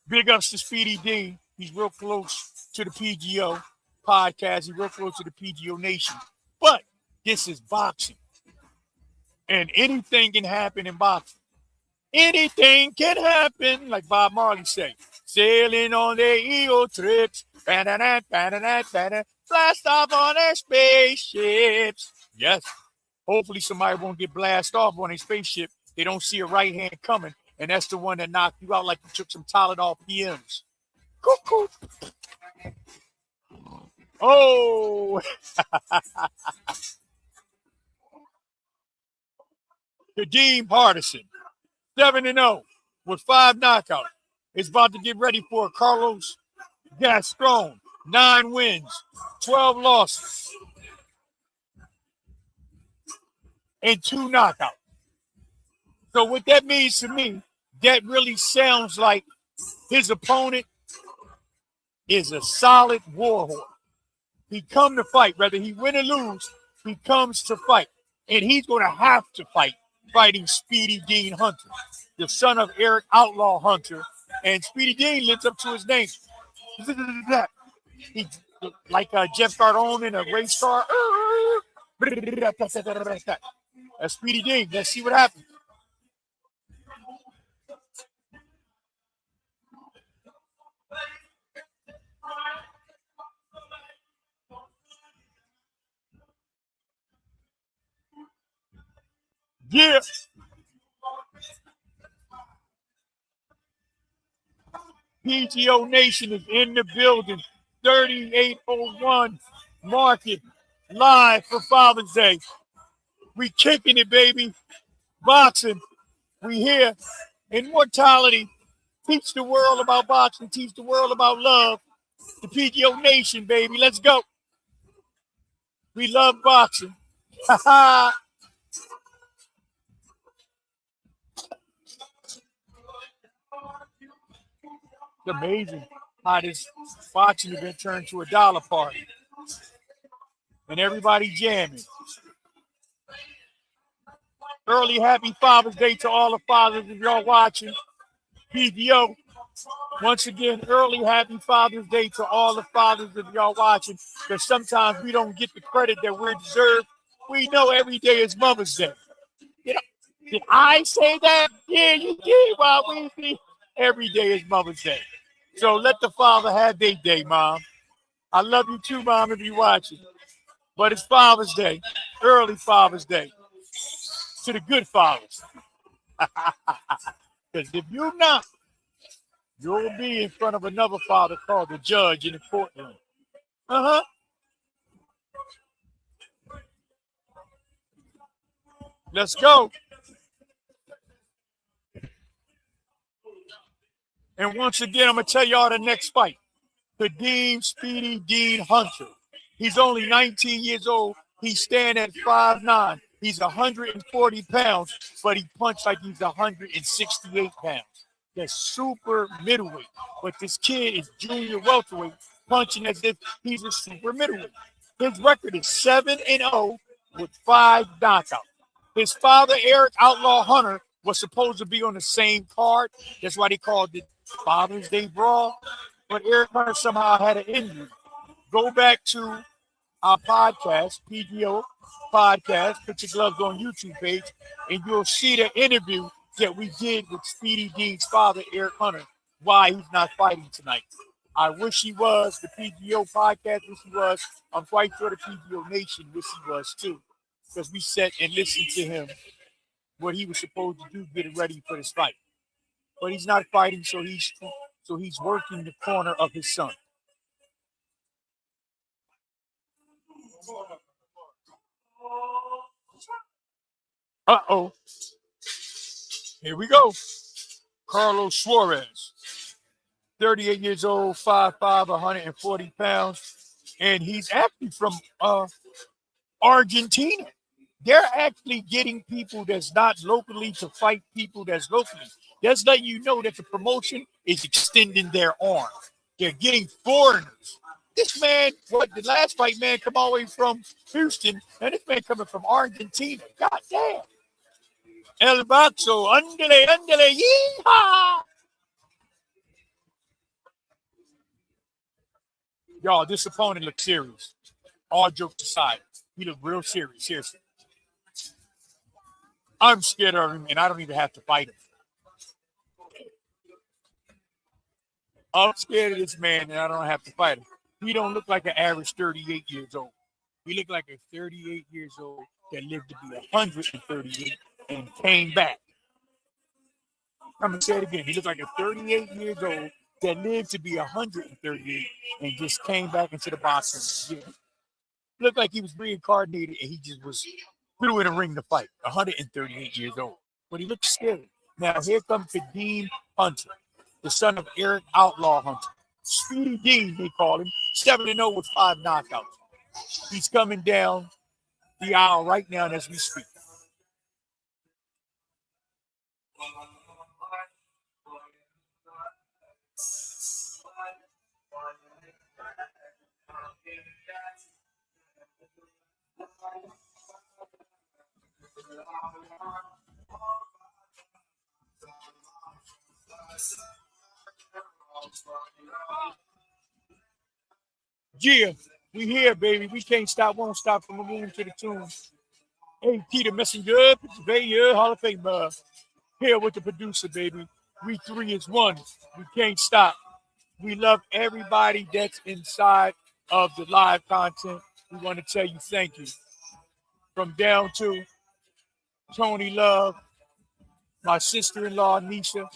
Big ups to Speedy Dean. He's real close to the PGO podcast. He's real close to the PGO Nation. But this is boxing. And anything can happen in boxing. Anything can happen, like Bob Marley said. Sailing on their ego trips. Blast off on their spaceships. Yes. Hopefully somebody won't get blasted off on a spaceship. They don't see a right hand coming. And that's the one that knocked you out like you took some Tylenol PMs. Cuckoo. Oh. Kadeem Hardison, 7-0 with 5 knockouts. Is about to get ready for Carlos Gastron. 9 wins, 12 losses, and 2 knockouts. So what that means to me, that really sounds like his opponent is a solid war horse. He come to fight, whether he win or lose, he comes to fight. And he's going to have to fight, fighting Speedy Dean Hunter, the son of Eric Outlaw Hunter. And Speedy Dean lives up to his name. He, like Jeff Gardone in a race car. That's Speedy Dean. Let's see what happens. Yeah. PGO Nation is in the building. 3801 Market live for Father's Day. We kicking it, baby. Boxing. We here. Immortality. Teach the world about boxing. Teach the world about love. The PGO Nation, baby. Let's go. We love boxing. Ha ha. It's amazing how this boxing event turned to a dollar party. And everybody jamming. Early happy Father's Day to all the fathers if y'all watching. PGO. Once again, early happy Father's Day to all the fathers if y'all watching. Because sometimes we don't get the credit that we deserve. We know every day is Mother's Day. You know, did I say that? Yeah, you did. While we see every day is Mother's Day. So let the father have their day, Mom. I love you too, Mom, if you're watching. But it's Father's Day, early Father's Day. To the good fathers. Because if you're not, you'll be in front of another father called the judge in the courtroom. Uh-huh. Let's go. And once again, I'm going to tell y'all the next fight. Kadeem Speedy Dean Hunter. He's only 19 years old. He's standing at 5'9". He's 140 pounds, but he punched like he's 168 pounds. That's super middleweight. But this kid is junior welterweight, punching as if he's a super middleweight. His record is 7-0 with 5 knockouts. His father, Eric Outlaw Hunter, was supposed to be on the same card. That's why they called it Father's Day Brawl. But Eric Hunter somehow had an injury. Go back to our podcast, PGO podcast, Put Your Gloves on YouTube page, and you'll see the interview that we did with Speedy Dean's father, Eric Hunter, why he's not fighting tonight. I wish he was. The PGO podcast wish he was. I'm quite sure the PGO Nation wish he was too, because we sat and listened to him, what he was supposed to do, getting ready for this fight. But he's not fighting, so he's working the corner of his son. Uh-oh. Here we go. Carlos Suarez, 38 years old, 5'5", 140 pounds. And he's actually from Argentina. They're actually getting people that's not locally to fight people that's locally. That's letting you know that the promotion is extending their arm. They're getting foreigners. This man, what the last fight man come all the way from Houston, and this man coming from Argentina. God damn. El Baxo, andele, andele, yeehaw! Y'all, this opponent looks serious. All jokes aside, he looked real serious. Seriously. I'm scared of him, and I don't even have to fight him. I'm scared of this man, and I don't have to fight him. He don't look like an average 38 years old. He looked like a 38 years old that lived to be 138 and came back. I'm going to say it again. He looked like a 38 years old that lived to be 138 and just came back into the boxing. Yeah. Looked like he was reincarnated and he just was threw in a ring to fight. 138 years old. But he looked scary. Now here comes Kadeem Hunter, the son of Eric Outlaw Hunter. Speedy Dean, they call him. 7-0 with 5 knockouts. He's coming down the aisle right now as we speak. Yeah, we here, baby. We can't stop, won't stop from the moon to the tune. Hey, Peter Messenger, Pennsylvania, Hall of Fame, here with the producer, baby. We 3 is 1. We can't stop. We love everybody that's inside of the live content. We want to tell you thank you. From down to Tony Love, my sister-in-law, Nisha,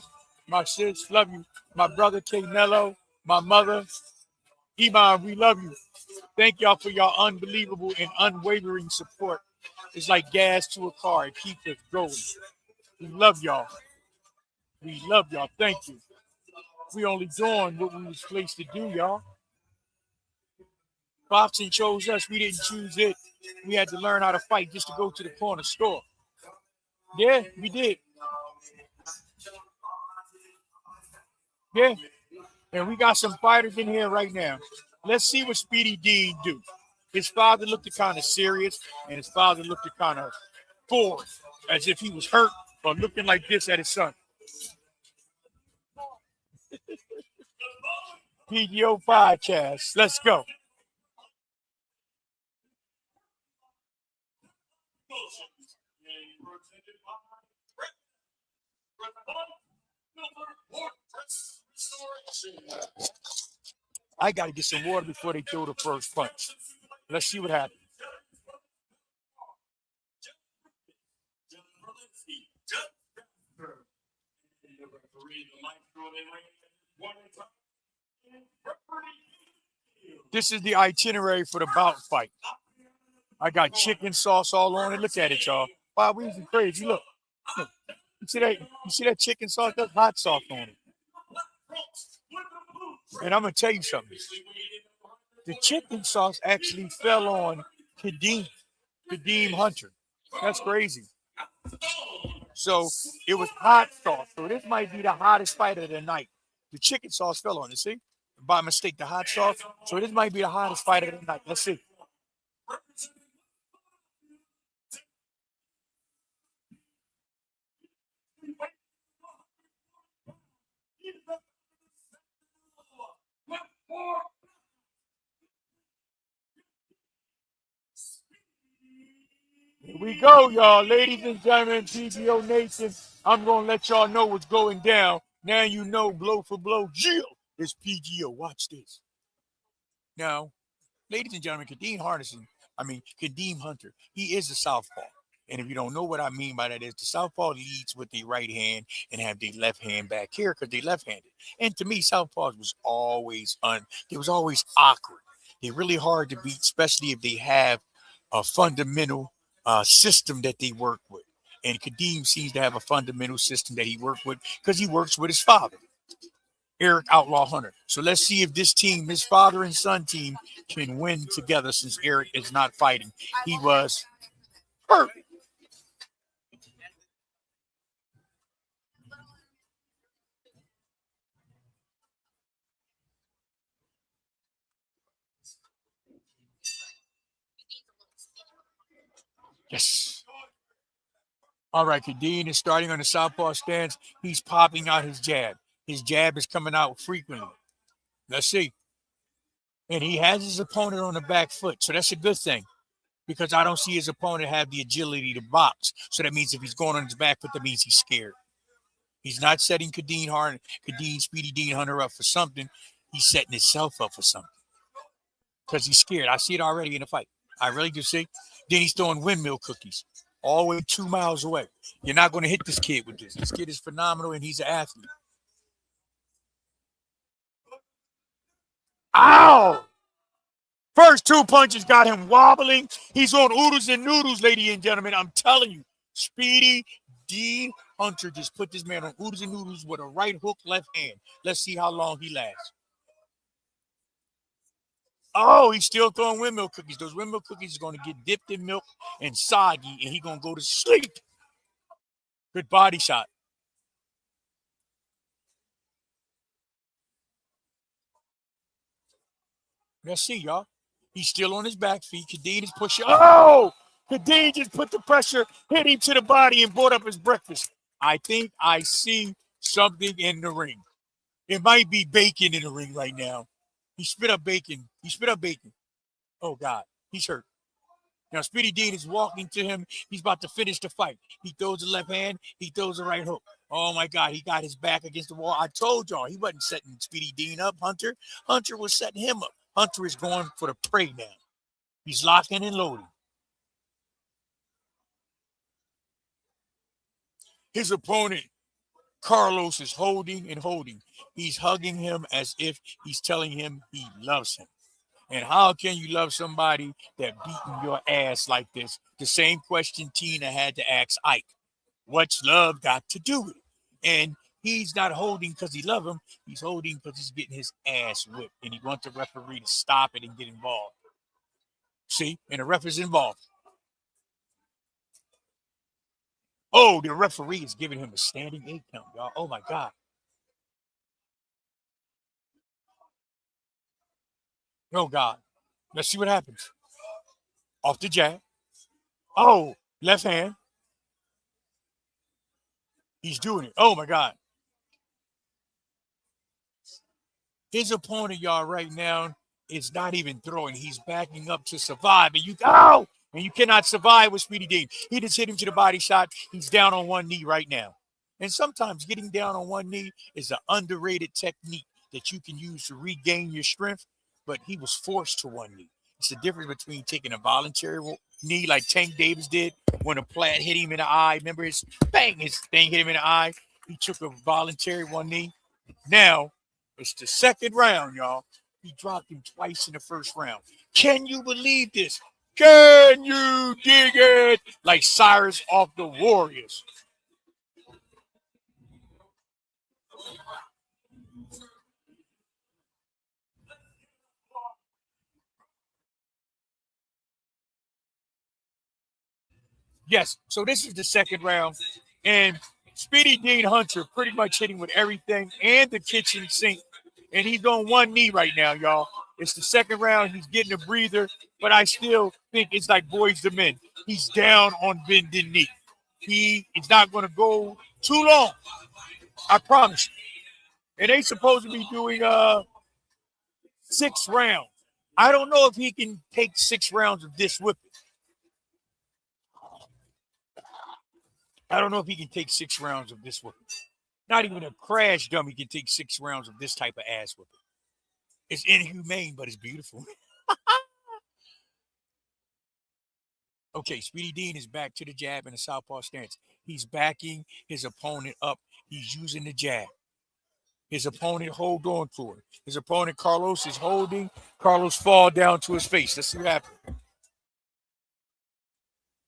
my sis, love you. My brother, K. Mello, my mother, Iman, we love you. Thank y'all for your unbelievable and unwavering support. It's like gas to a car. It keeps us going. We love y'all. We love y'all. Thank you. We only doing what we was placed to do, y'all. Boxing chose us. We didn't choose it. We had to learn how to fight just to go to the corner store. Yeah, we did. Yeah. And we got some fighters in here right now. Let's see what Speedy Dean do. His father looked kind of serious, and his father looked kind of bored, as if he was hurt, or looking like this at his son. PGO Podcast. Let's go. I got to get some water before they throw the first punch. Let's see what happens. This is the itinerary for the bout fight. I got chicken sauce all on it. Look at it, y'all. Wow, we even crazy. Look. Look. You see that chicken sauce? That's hot sauce on it. And I'm gonna tell you something. The chicken sauce actually fell on Kadeem Hunter. That's crazy. So it was hot sauce. So this might be the hottest fight of the night. The chicken sauce fell on it. See? By mistake, the hot sauce. So this might be the hottest fight of the night. Let's see. Here we go, y'all. Ladies and gentlemen, PGO Nation. I'm going to let y'all know what's going down. Now you know, blow for blow. Jill is PGO. Watch this. Now, ladies and gentlemen, Kadeem Hunter, he is a southpaw. And if you don't know what I mean by that is the southpaw leads with the right hand and have the left hand back here because they're left-handed. And to me, southpaws was always awkward. They're really hard to beat, especially if they have a fundamental system that they work with. And Kadeem seems to have a fundamental system that he worked with because he works with his father, Eric Outlaw Hunter. So let's see if this team, his father and son team, can win together since Eric is not fighting. He was hurt. Yes. All right, Kadeen is starting on the southpaw stance. He's popping out his jab. His jab is coming out frequently. Let's see. And he has his opponent on the back foot, so that's a good thing because I don't see his opponent have the agility to box. So that means if he's going on his back foot, that means he's scared. He's not setting Speedy Dean Hunter up for something. He's setting himself up for something because he's scared. I see it already in the fight. I really do see. Then he's throwing windmill cookies all the way 2 miles away. You're not going to hit this kid with this. This kid is phenomenal, and he's an athlete. Ow! First 2 punches got him wobbling. He's on oodles and noodles, ladies and gentlemen. I'm telling you, Speedy Dean Hunter just put this man on oodles and noodles with a right hook, left hand. Let's see how long he lasts. Oh, he's still throwing windmill cookies. Those windmill cookies are going to get dipped in milk and soggy, and he's going to go to sleep. Good body shot. Let's see, y'all. He's still on his back feet. Kadeen is pushing. Oh! Kadeen just put the pressure, hit him to the body, and brought up his breakfast. I think I see something in the ring. It might be bacon in the ring right now. He spit up bacon. Oh, God. He's hurt. Now, Speedy Dean is walking to him. He's about to finish the fight. He throws the left hand. He throws the right hook. Oh, my God. He got his back against the wall. I told y'all he wasn't setting Speedy Dean up, Hunter. Hunter was setting him up. Hunter is going for the prey now. He's locking and loading. His opponent, Carlos, is holding and holding. He's hugging him as if he's telling him he loves him. And how can you love somebody that beating your ass like this? The same question Tina had to ask Ike. What's love got to do with it? And he's not holding because he loves him. He's holding because he's getting his ass whipped. And he wants the referee to stop it and get involved. See? And the ref is involved. Oh, the referee is giving him a standing 8 count, y'all. Oh, my God. Oh, God. Let's see what happens. Off the jab. Oh, left hand. He's doing it. Oh, my God. His opponent, y'all, right now is not even throwing. He's backing up to survive. And you cannot survive with Speedy Dean. He just hit him to the body shot. He's down on one knee right now. And sometimes getting down on one knee is an underrated technique that you can use to regain your strength. But he was forced to one knee. It's the difference between taking a voluntary knee like Tank Davis did when a plat hit him in the eye. Remember his thing hit him in the eye. He took a voluntary one knee. Now, it's the second round, y'all. He dropped him twice in the first round. Can you believe this? Can you dig it? Like Cyrus off the Warriors. Yes, so this is the second round. And Speedy Dean Hunter pretty much hitting with everything and the kitchen sink. And he's on one knee right now, y'all. It's the second round. He's getting a breather, but I still think it's like boys to men. He's down on bending knee. He is not going to go too long. I promise you. And they supposed to be doing 6 rounds. I don't know if he can take 6 rounds of this whipping. I don't know if he can take 6 rounds of this whipping. Not even a crash dummy can take 6 rounds of this type of ass whipping. It's inhumane, but it's beautiful. Okay, Speedy Dean is back to the jab in the southpaw stance. He's backing his opponent up. He's using the jab. His opponent hold on to it. His opponent, Carlos, is holding. Carlos fall down to his face. Let's see what happens.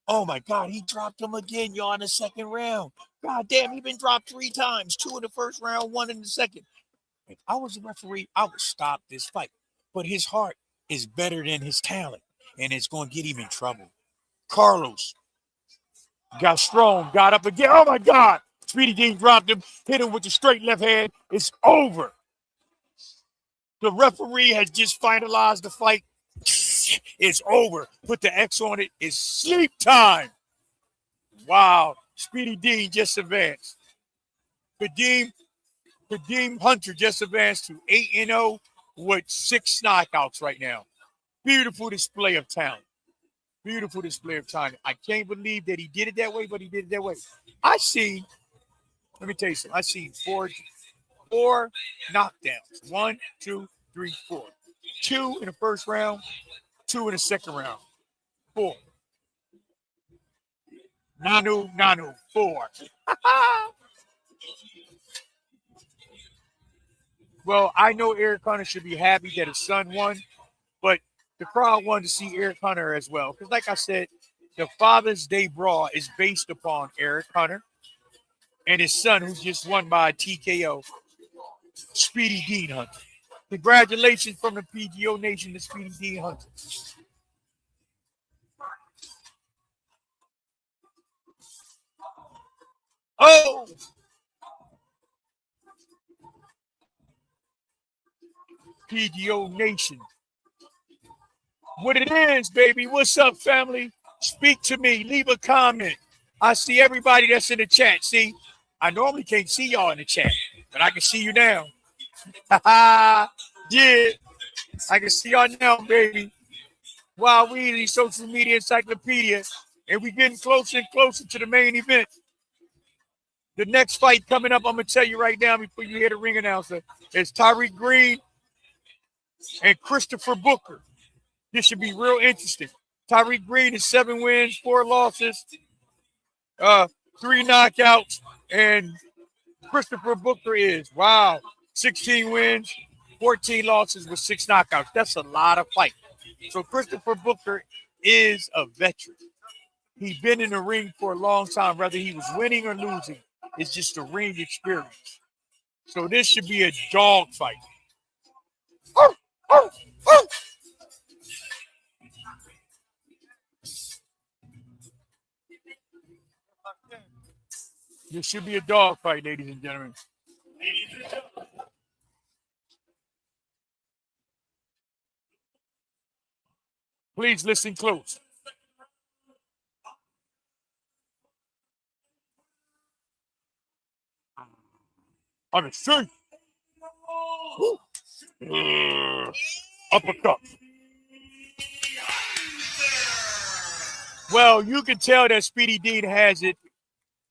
Oh, my God, he dropped him again, y'all, in the second round. God damn, he been dropped 3 times. 2 in the first round, 1 in the second. If I was a referee, I would stop this fight. But his heart is better than his talent, and it's going to get him in trouble. Carlos got strong, got up again. Oh, my God. Speedy Dean dropped him, hit him with the straight left hand. It's over. The referee has just finalized the fight. It's over. Put the X on it. It's sleep time. Wow. Speedy Dean just advanced. Kadeem Hunter just advanced to 8-0 with 6 knockouts right now. Beautiful display of talent. Beautiful display of talent. I can't believe that he did it that way, but he did it that way. Let me tell you something. I seen four knockdowns. 1, 2, 3, 4. 2 in the first round, 2 in the second round. 4. Nanu, 4. Well, I know Eric Hunter should be happy that his son won, but the crowd wanted to see Eric Hunter as well. Because, like I said, the Father's Day Brawl is based upon Eric Hunter and his son, who just won by a TKO, Speedy Dean Hunter. Congratulations from the PGO Nation to Speedy Dean Hunter. Oh! PGO Nation. What it is, baby. What's up, family? Speak to me. Leave a comment. I see everybody that's in the chat. See, I normally can't see y'all in the chat, but I can see you now. Yeah, I can see y'all now, baby. Wow, we the social media encyclopedia, and we getting closer and closer to the main event. The next fight coming up, I'm gonna tell you right now before you hear the ring announcer, is Tyreek Green and Christopher Booker. This should be real interesting. Tyreek Green is 7 wins, 4 losses, 3 knockouts, and Christopher Booker is 16 wins, 14 losses with 6 knockouts. That's a lot of fight. So Christopher Booker is a veteran. He's been in the ring for a long time, whether he was winning or losing. It's just a ring experience. So this should be a dog fight. This should be a dog fight, ladies and gentlemen. Please listen close. On the street. Uppercut. Well, you can tell that Speedy Dean has it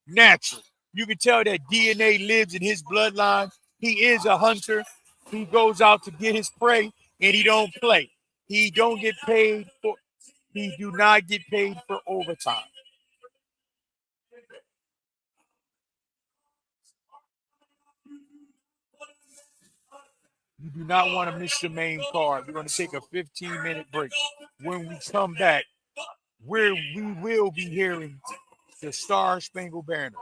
natural. You can tell that DNA lives in his bloodline. He is a hunter. He goes out to get his prey, and he don't play. He don't get paid for. He do not get paid for overtime. You do not want to miss the main card. We're going to take a 15-minute break. When we come back, we will be hearing the Star Spangled Banners.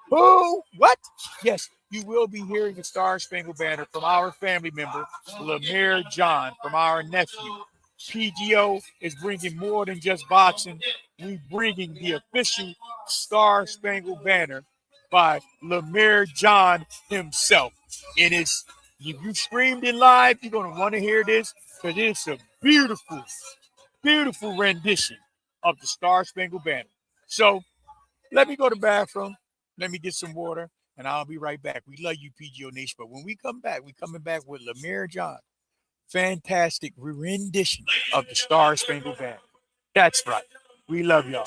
Who? What? Yes, you will be hearing the Star Spangled Banner from our family member, Lemire John, from our nephew. PGO is bringing more than just boxing. We're bringing the official Star Spangled Banner by Lemire John himself. It is, if you streamed it live, you're going to want to hear this because it's a beautiful, beautiful rendition of the Star Spangled Banner. So let me go to the bathroom. Let me get some water, and I'll be right back. We love you, PGO Nation. But when we come back, we're coming back with Lemire John. Fantastic rendition of the Star Spangled Banner. That's right. We love y'all.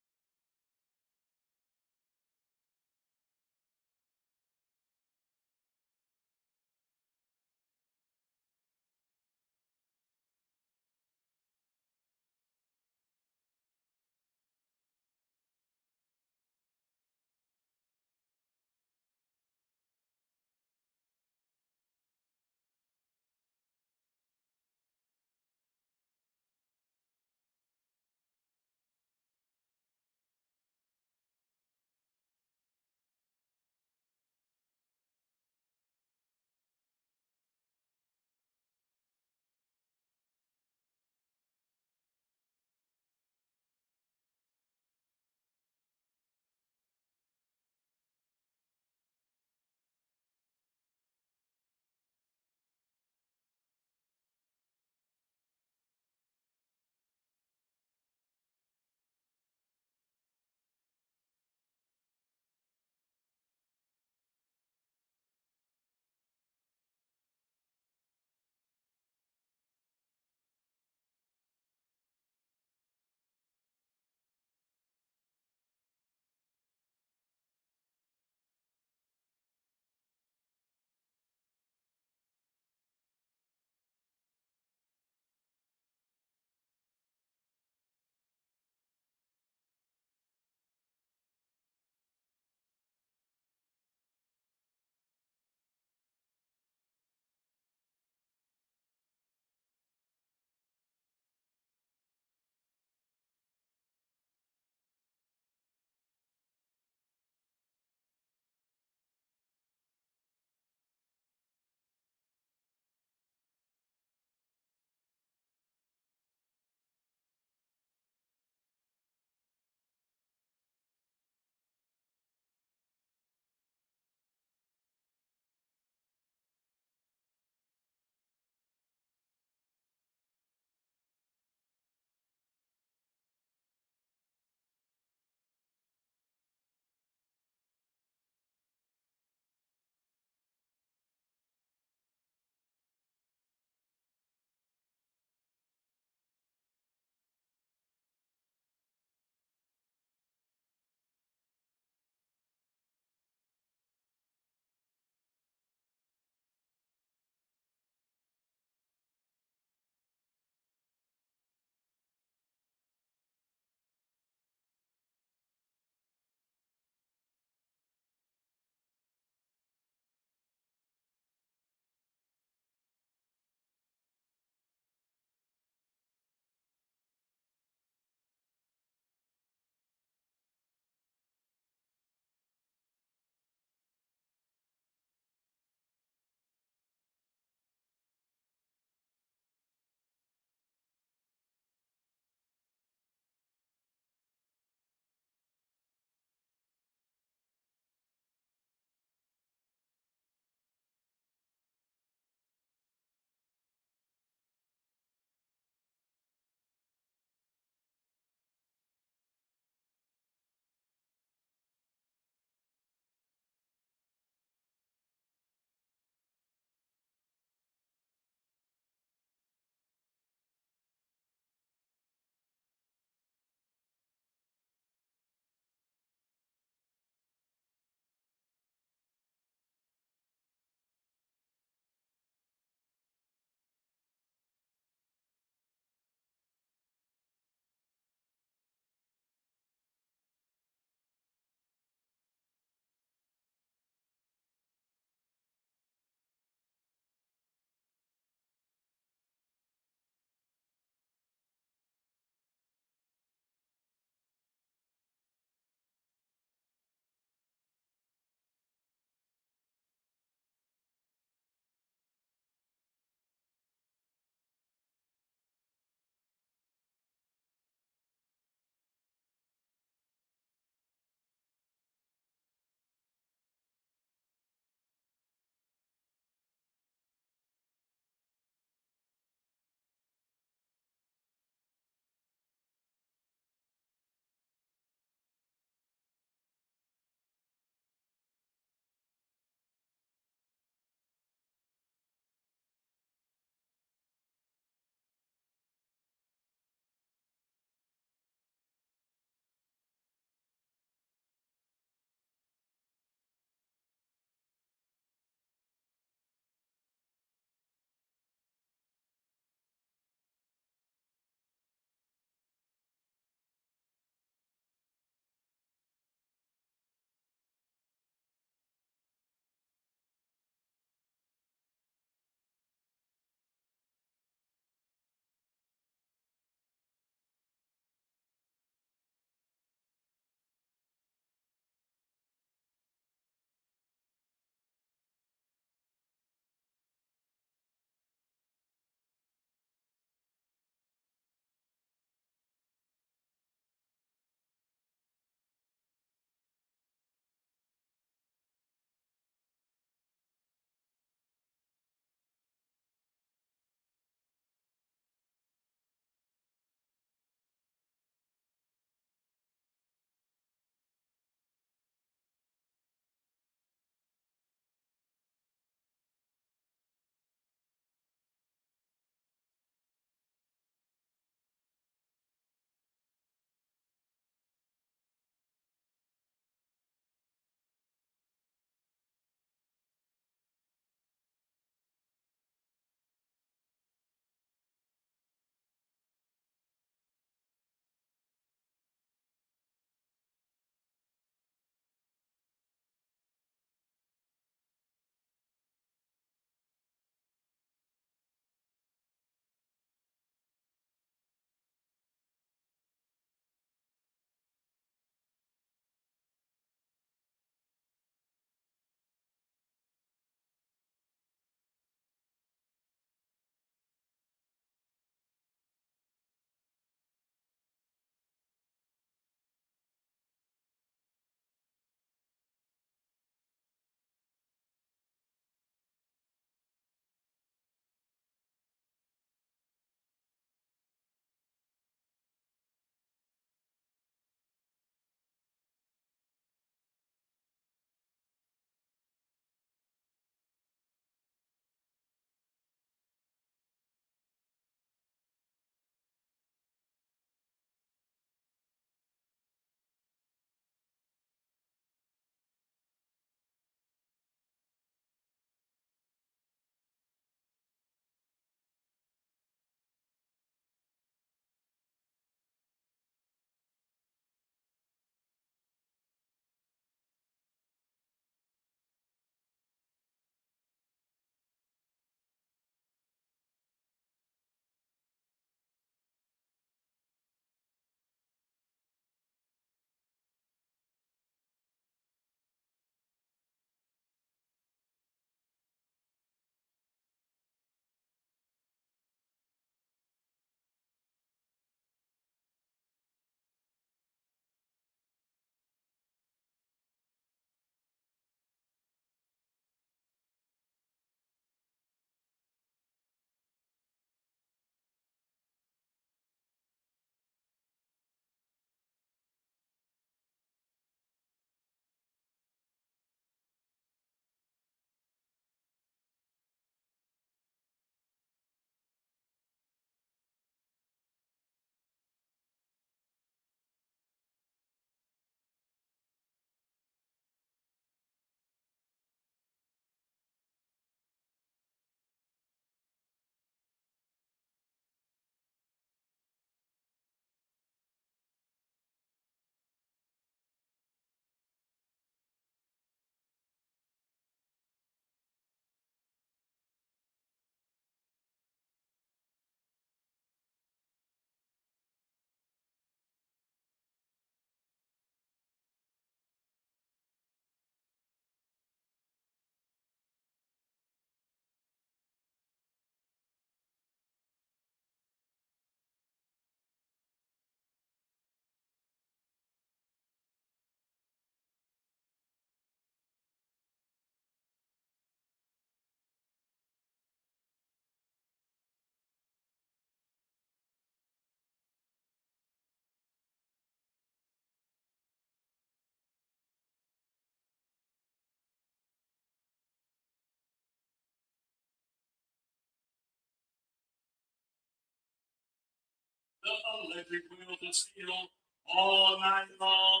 electric wheels of steel all night long.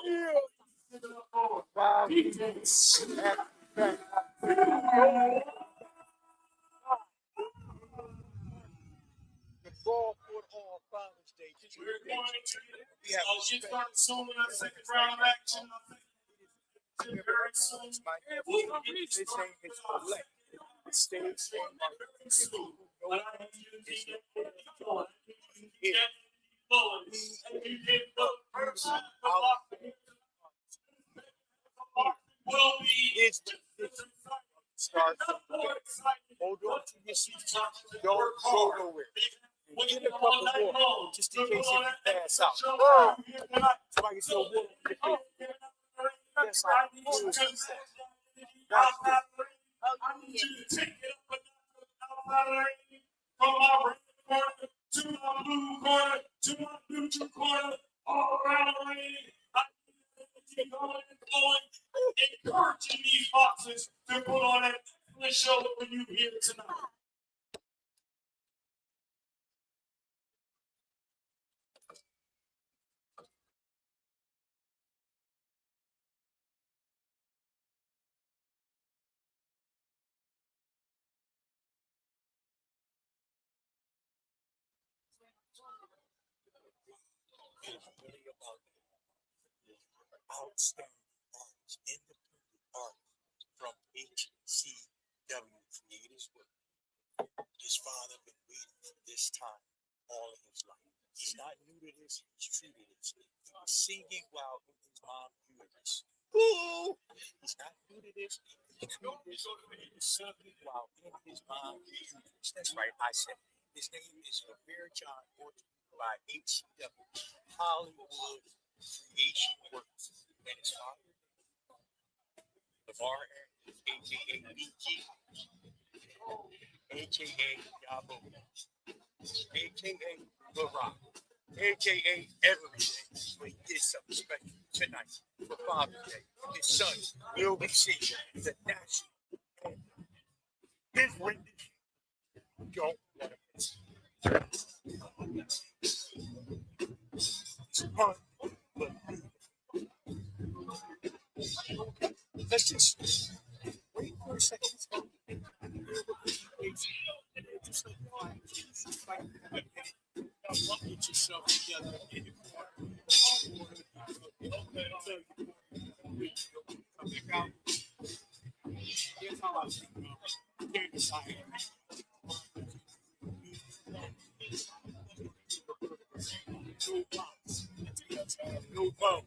The Brawl Court Hall Father's Day. We're going to get started soon in the second round of action. Very soon. This thing is elect. Stay soon. But I need you to keep it going. You get the person will be Start. Hold on to your seat. Don't go nowhere. Get a cup of water just in case you pass out. Somebody so water in your face. Yes, I do. I need you to take it up from my red corner to my blue corner to my neutral corner, all around the ring. I need you to keep going and going, encouraging these boxers to put on an excellent show for you here tonight. Really about outstanding artists, independent artists from HCW Creators Work. His father been waiting for this time all of his life. He's not new to this, he's true to this. He was singing while his mom uterus. Ooh! He's not new to this, he's true to this. He was singing while in his mom uterus. That's right, I said it. His name is Lavere John Orton by HCW Hollywood Creation Works. And his father, LeVar Aaron, aka BG, aka Yabo, aka The Rock, aka everything. But he did something special tonight for Father's Day. His son will be singing the national anthem. His rendition. Don't let him miss it. It's unbelievable. Let's just wait for a second. Get yourself together in the corner. Come back out. Here's how I think. Can't decide. No box. No bone.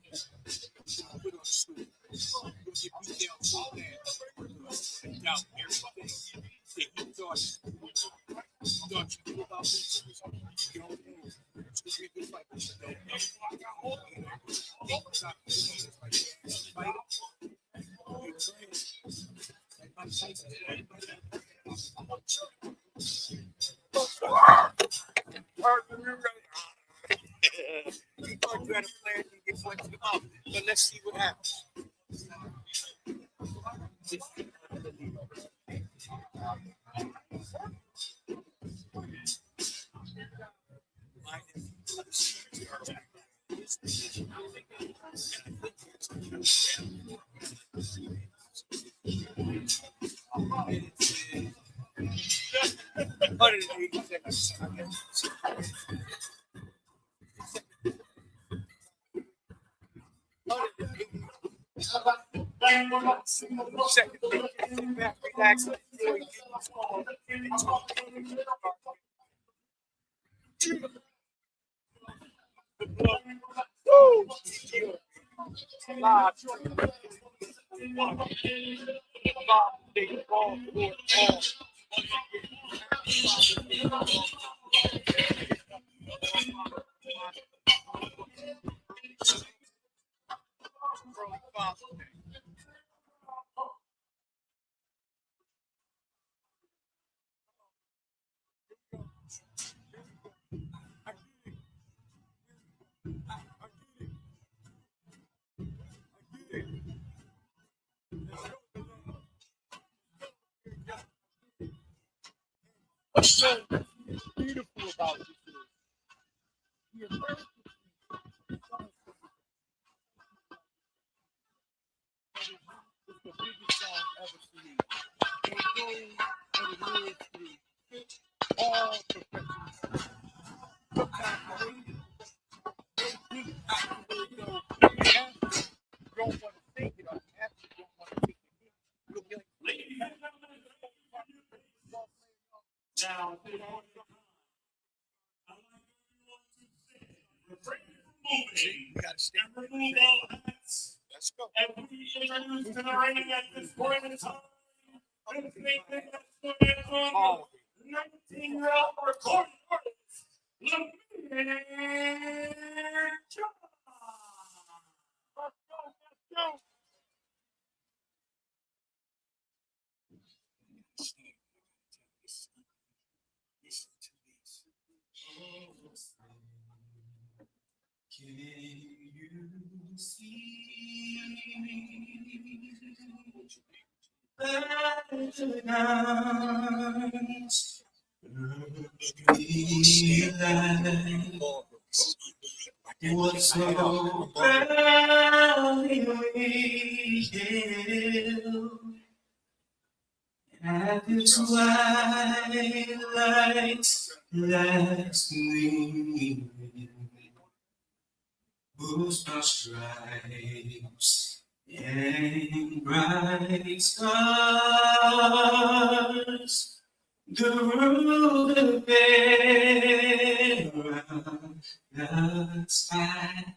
Put on school. You'll get beat down so bad. And doubt everything that you thought you knew about this. You don't know. It's going to be just like this. You don't know. It's not like fight it. You train. Like Mike Tyson. You thought you had a plan to get one to the mouth, but let's see what happens. Second, back, relax, enjoy What's so beautiful about this is Let's go. And we introduce to the ring at this point in time, 19-year-old recording artist, Can you see that tonight? What's so proudly we hail at this twilight's last gleaming, whose our stripes and bright stars the road to bear around the sky.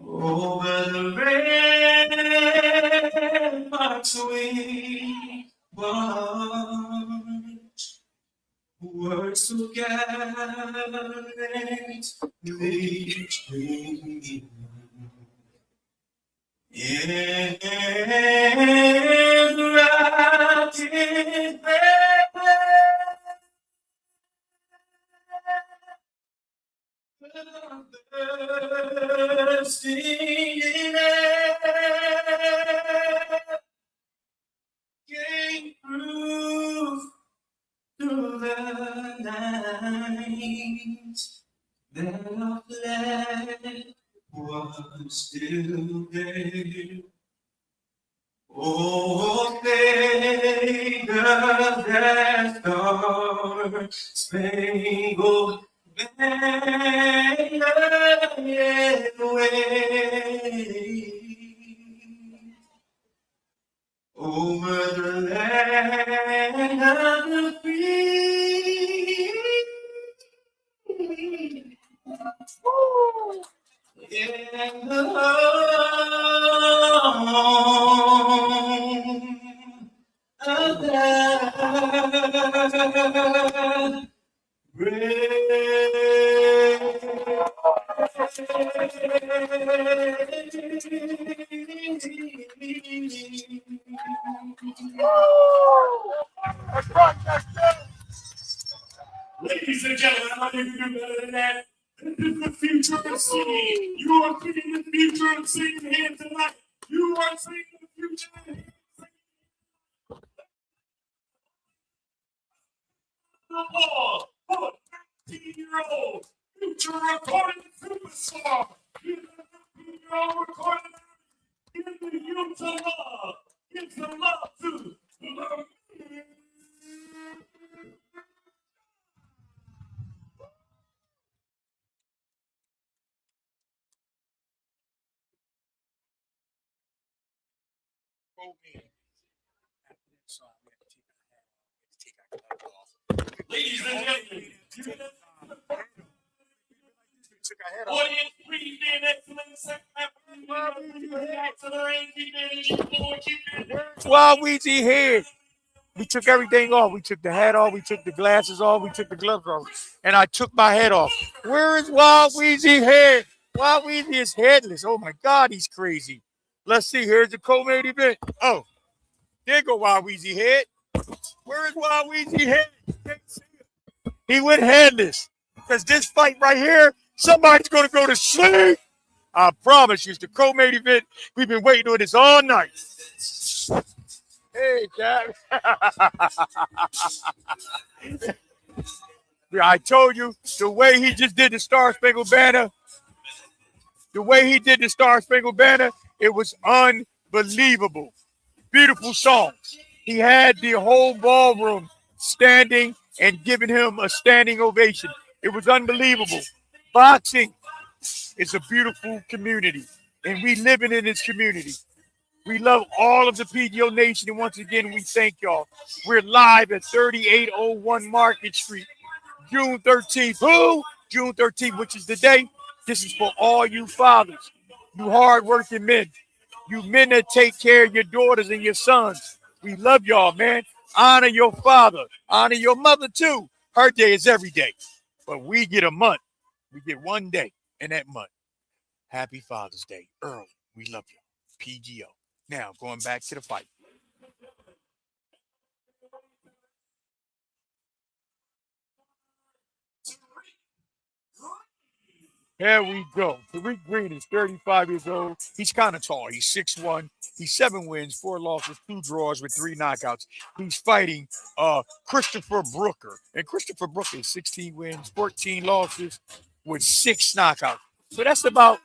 Over the ramparts we watch, words so gallantly streaming. And wrapped in bursting air, came through the night, that our flag was still there. Oh, say does that star-spangled banner yet wave over the land of the free? In the home of that Ladies and gentlemen, I'm not even do better than that. This is the future of singing. You are seeing the future of singing here tonight. You are seeing the future of singing. The ball for 19-year-old future recording superstar. Give the 19-year-old recording artist. Give the youth some love. Give some love to love. Ladies and gentlemen, audience, please be an excellent Wild Weezy here. We took everything off. We took the hat off. We took the glasses off. We took the gloves off. And I took my head off. Where is Wild Weezy head? Wild Weezy is headless. Oh my God, he's crazy. Let's see. Here's the co-main event. Oh, there go Wild Weezy head. Where is Wild Weezy head? He went headless. Because this fight right here, somebody's going to go to sleep. I promise you, it's the co-main event. We've been waiting on this all night. Hey, Jack. I told you the way he just did the Star Spangled Banner, it was unbelievable. Beautiful song. He had the whole ballroom standing and giving him a standing ovation. It was unbelievable. Boxing is a beautiful community, and we living in this community. We love all of the PGO Nation, and once again, we thank y'all. We're live at 3801 Market Street, June 13th. Who? June 13th, which is the day. This is for all you fathers, you hardworking men, you men that take care of your daughters and your sons. We love y'all, man. Honor your father. Honor your mother, too. Her day is every day. But we get a month. We get one day in that month. Happy Father's Day. Early. We love you. PGO. Now, going back to the fight. Here we go. Tariq Green is 35 years old. He's kind of tall. He's 6'1". He's 7 wins, 4 losses, 2 draws with 3 knockouts. He's fighting Christopher Brooker. And Christopher Brooker is 16 wins, 14 losses with 6 knockouts. So that's about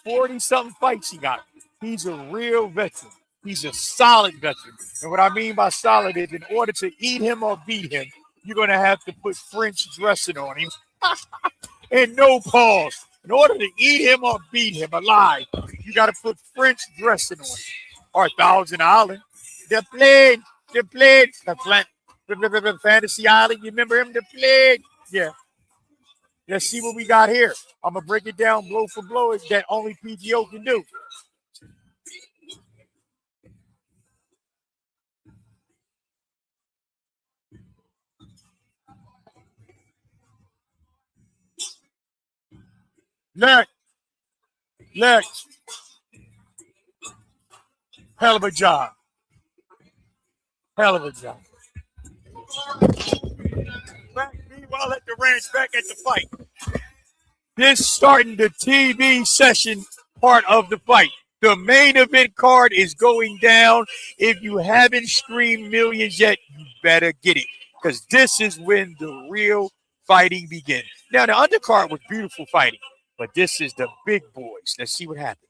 40-something fights he got. He's a real veteran. He's a solid veteran. And what I mean by solid is in order to eat him or beat him, you're going to have to put French dressing on him. And no pause. In order to eat him or beat him alive, you got to put French dressing on him. Or Thousand Island. The Fantasy Island. You remember him? The Plague. Yeah. Let's see what we got here. I'm going to break it down blow for blow that only PGO can do. Lex. Hell of a job. Meanwhile, at the ranch, back at the fight. This starting the TV session part of the fight. The main event card is going down. If you haven't streamed Millions yet, you better get it. Because this is when the real fighting begins. Now, the undercard was beautiful fighting. But this is the big boys. Let's see what happens.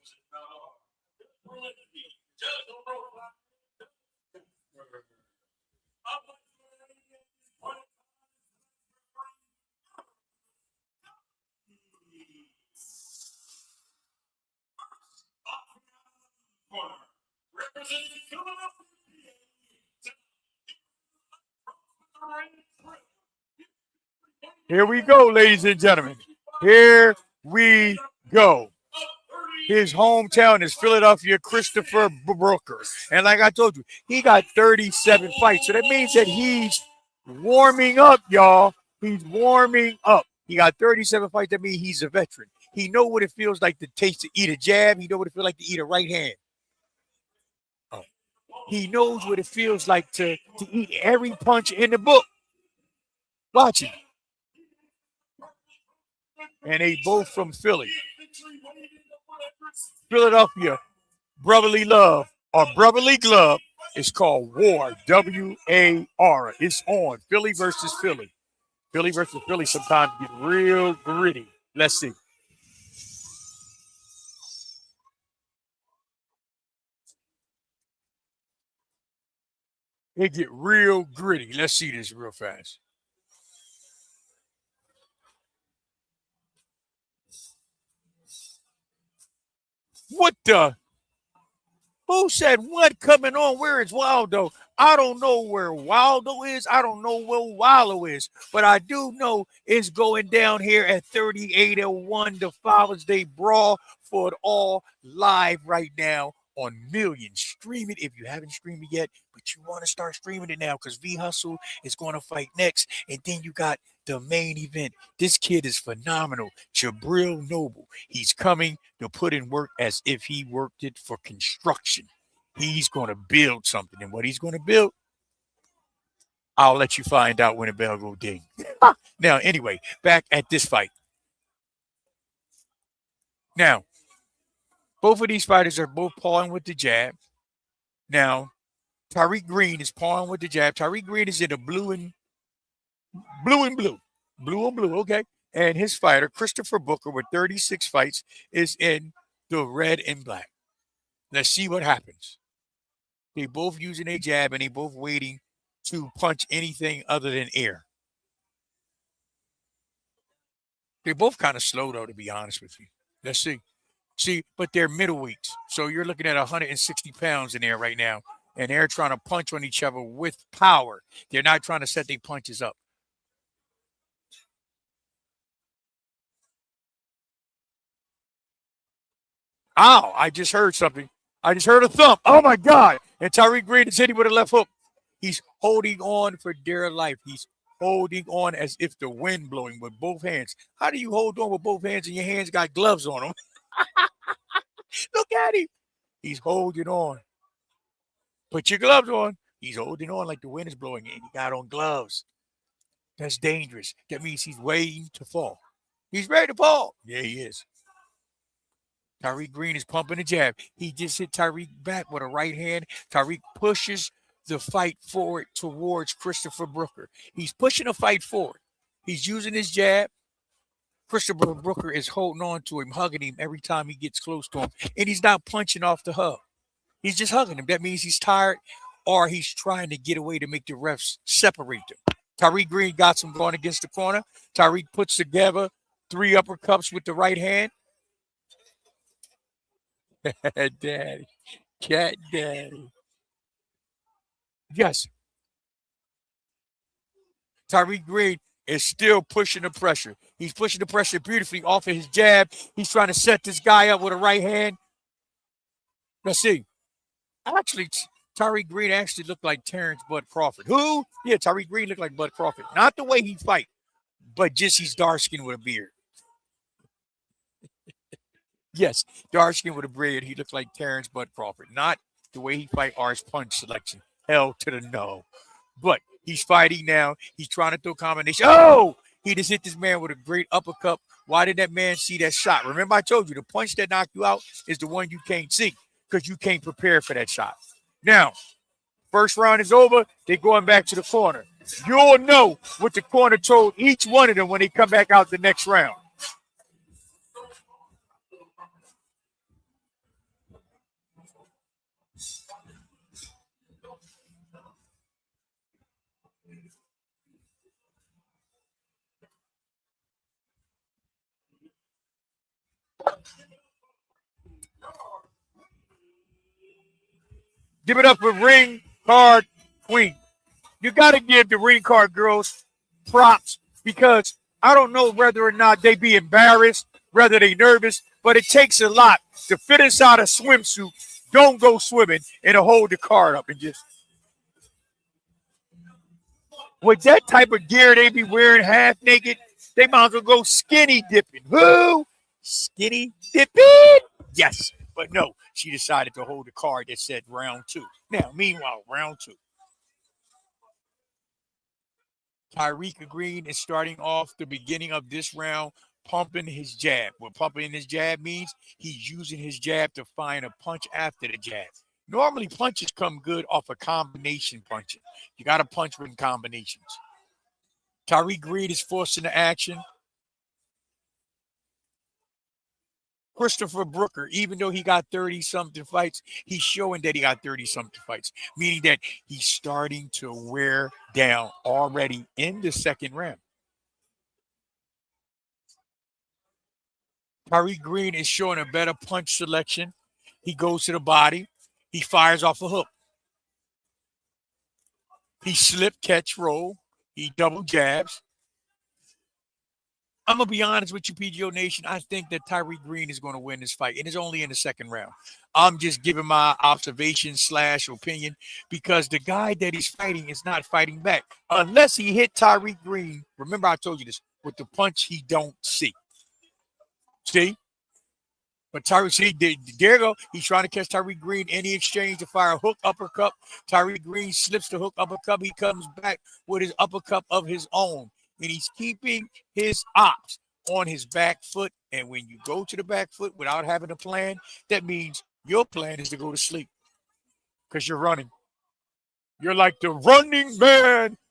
Here we go, ladies and gentlemen. Here we go. His hometown is Philadelphia, Christopher Brooker. And like I told you, he got 37 fights. So that means that he's warming up, y'all. He's warming up. He got 37 fights. That means he's a veteran. He know what it feels like to taste to eat a jab. He know what it feels like to eat a right hand. He knows what it feels like to eat every punch in the book. Watch it. And they both from Philly. Philadelphia, brotherly love or brotherly glove is called War, W-A-R. It's on. Philly versus Philly. Philly versus Philly sometimes get real gritty. Let's see. It get real gritty. Let's see this real fast. What the? Who said what coming on? Where is Waldo? I don't know where Waldo is. I don't know where Waldo is. But I do know it's going down here at 3801, the Father's Day Brawl for it all live right now on Millions. Stream it if you haven't streamed it yet, but you want to start streaming it now because V Hustle is going to fight next. And then you got the main event. This kid is phenomenal. Jabril Noble. He's coming to put in work as if he worked it for construction. He's going to build something. And what he's going to build, I'll let you find out when the bell go ding. Now, anyway, back at this fight. Now, both of these fighters are both pawing with the jab. Now, Tariq Green is pawing with the jab. Tariq Green is in the blue and blue. Blue on blue, okay. And his fighter, Christopher Booker, with 36 fights, is in the red and black. Let's see what happens. They both using a jab and they both waiting to punch anything other than air. They're both kind of slow though, to be honest with you. Let's see. See, but they're middleweights. So you're looking at 160 pounds in there right now. And they're trying to punch on each other with power. They're not trying to set their punches up. Ow, I just heard something. I just heard a thump. Oh my God. And Tyreek Green is hitting with a left hook. He's holding on for dear life. He's holding on as if the wind blowing with both hands. How do you hold on with both hands and your hands got gloves on them? Look at him. He's holding on. Put your gloves on. He's holding on like the wind is blowing in. He got on gloves. That's dangerous. That means he's waiting to fall. He's ready to fall. Yeah, he is. Tyreek Green is pumping a jab. He just hit Tyreek back with a right hand. Tyreek pushes the fight forward towards Christopher Booker. He's pushing the fight forward. He's using his jab. Christopher Booker is holding on to him, hugging him every time he gets close to him. And he's not punching off the hug. He's just hugging him. That means he's tired or he's trying to get away to make the refs separate them. Tyreek Green got some going against the corner. Tyreek puts together 3 uppercuts with the right hand. Daddy. Cat daddy. Yes. Tyreek Green is still pushing the pressure. He's pushing the pressure beautifully off of his jab. He's trying to set this guy up with a right hand. Let's see. Actually, Tyreek Green actually looked like Terrence Bud Crawford. Who? Yeah, Tyreek Green looked like Bud Crawford. Not the way he fight, but just he's dark skinned with a beard. Yes, dark skinned with a beard. He looked like Terrence Bud Crawford. Not the way he fight or his punch selection. Hell to the no. But he's fighting now. He's trying to throw a combination. Oh! He just hit this man with a great uppercut. Why did that man see that shot? Remember I told you, the punch that knocked you out is the one you can't see because you can't prepare for that shot. Now, first round is over. They're going back to the corner. You'll know what the corner told each one of them when they come back out the next round. Give it up for Ring Card Queen. You got to give the ring card girls props because I don't know whether or not they be embarrassed, whether they nervous, but it takes a lot to fit inside a swimsuit, don't go swimming, and to hold the card up and just. With that type of gear they be wearing half naked, they might as well go skinny dipping. Who? Skinny dipping? Yes. But no, she decided to hold the card that said round 2. Now, meanwhile, round 2. Tyreek Green is starting off the beginning of this round pumping his jab. What pumping his jab means, he's using his jab to find a punch after the jab. Normally, punches come good off a combination punching. You got to punch with combinations. Tyreek Green is forcing the action. Christopher Booker, even though he got 30-something fights, he's showing that he got 30-something fights, meaning that he's starting to wear down already in the second round. Tyreek Green is showing a better punch selection. He goes to the body. He fires off a hook. He slip, catch, roll. He double jabs. I'm going to be honest with you, PGO Nation. I think that Tyreek Green is going to win this fight. It is only in the second round. I'm just giving my observation / opinion because the guy that he's fighting is not fighting back. Unless he hit Tyreek Green, remember I told you this, with the punch he don't see. See? But Tyreek, see, there you go. He's trying to catch Tyreek Green in the exchange to fire a hook uppercut. Tyreek Green slips the hook uppercut. He comes back with his uppercut of his own. And he's keeping his ops on his back foot. And when you go to the back foot without having a plan, that means your plan is to go to sleep because you're running. You're like the running man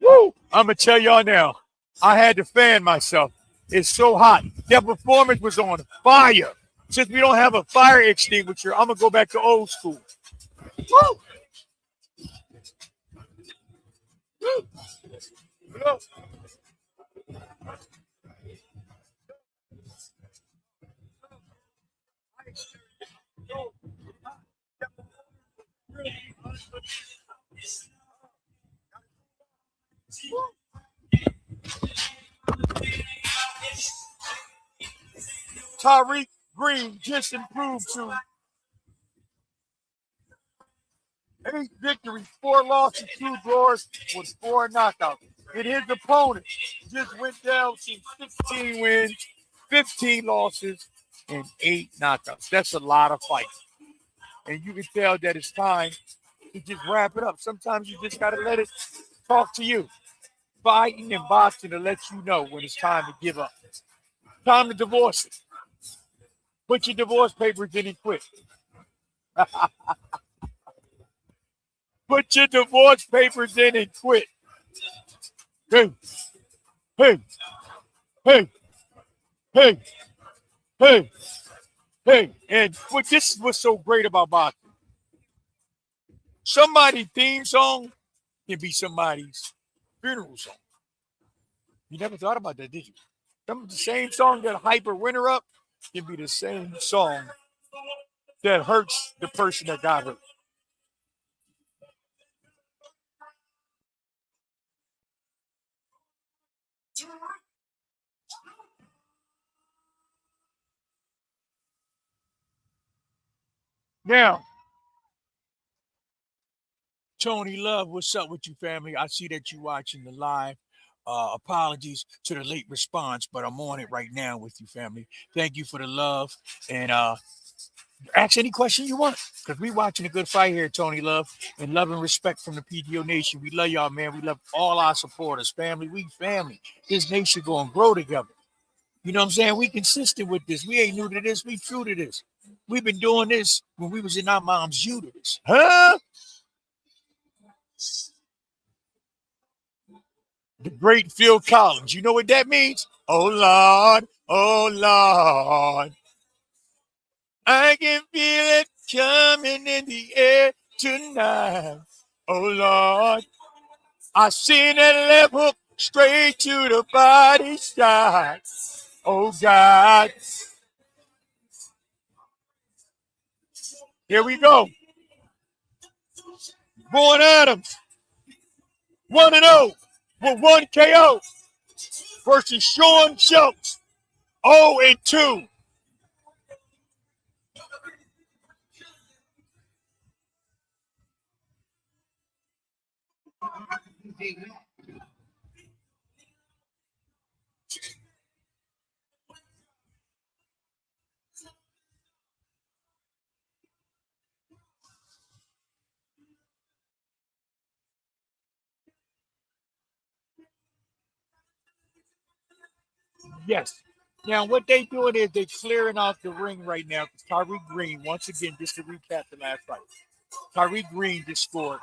Woo! I'm gonna tell y'all now. I had to fan myself. It's so hot. That performance was on fire. Since we don't have a fire extinguisher, I'm gonna go back to old school. Woo! Woo! Tyreek Green just improved to 8 victories, 4 losses, 2 draws, with 4 knockouts. And his opponent just went down to 16 wins, 15 losses, and 8 knockouts. That's a lot of fights. And you can tell that it's time to just wrap it up. Sometimes you just got to let it talk to you. Fighting and boxing to let you know when it's time to give up. Time to divorce it. Put your divorce papers in and quit. Put your divorce papers in and quit. Hey, hey, hey, hey, hey, hey. And this is what's so great about boxing. Somebody's theme song can be somebody's funeral song. You never thought about that, did you? The same song that hype a winner up can be the same song that hurts the person that got hurt. Now, Tony Love, what's up with you, family? I see that you watching the live. Apologies to the late response, but I'm on it right now with you, family. Thank you for the love. And ask any question you want, because we watching a good fight here, Tony Love. And love and respect from the PDO Nation. We love y'all, man. We love all our supporters. Family, we family. This nation going to grow together. You know what I'm saying? We consistent with this. We ain't new to this. We true to this. We've been doing this when we was in our mom's uterus. Huh? The great Phil Collins. You know what that means? Oh, Lord. Oh, Lord. I can feel it coming in the air tonight. Oh, Lord. I seen that left hook straight to the body side. Oh, God. Here we go. Vaughn Adams, 1-0 with 1 KO versus Sean Schultz, 0-2. Yes. Now, what they doing is they clearing out the ring right now. Tyreek Green, once again, just to recap the last fight. Tyreek Green just scored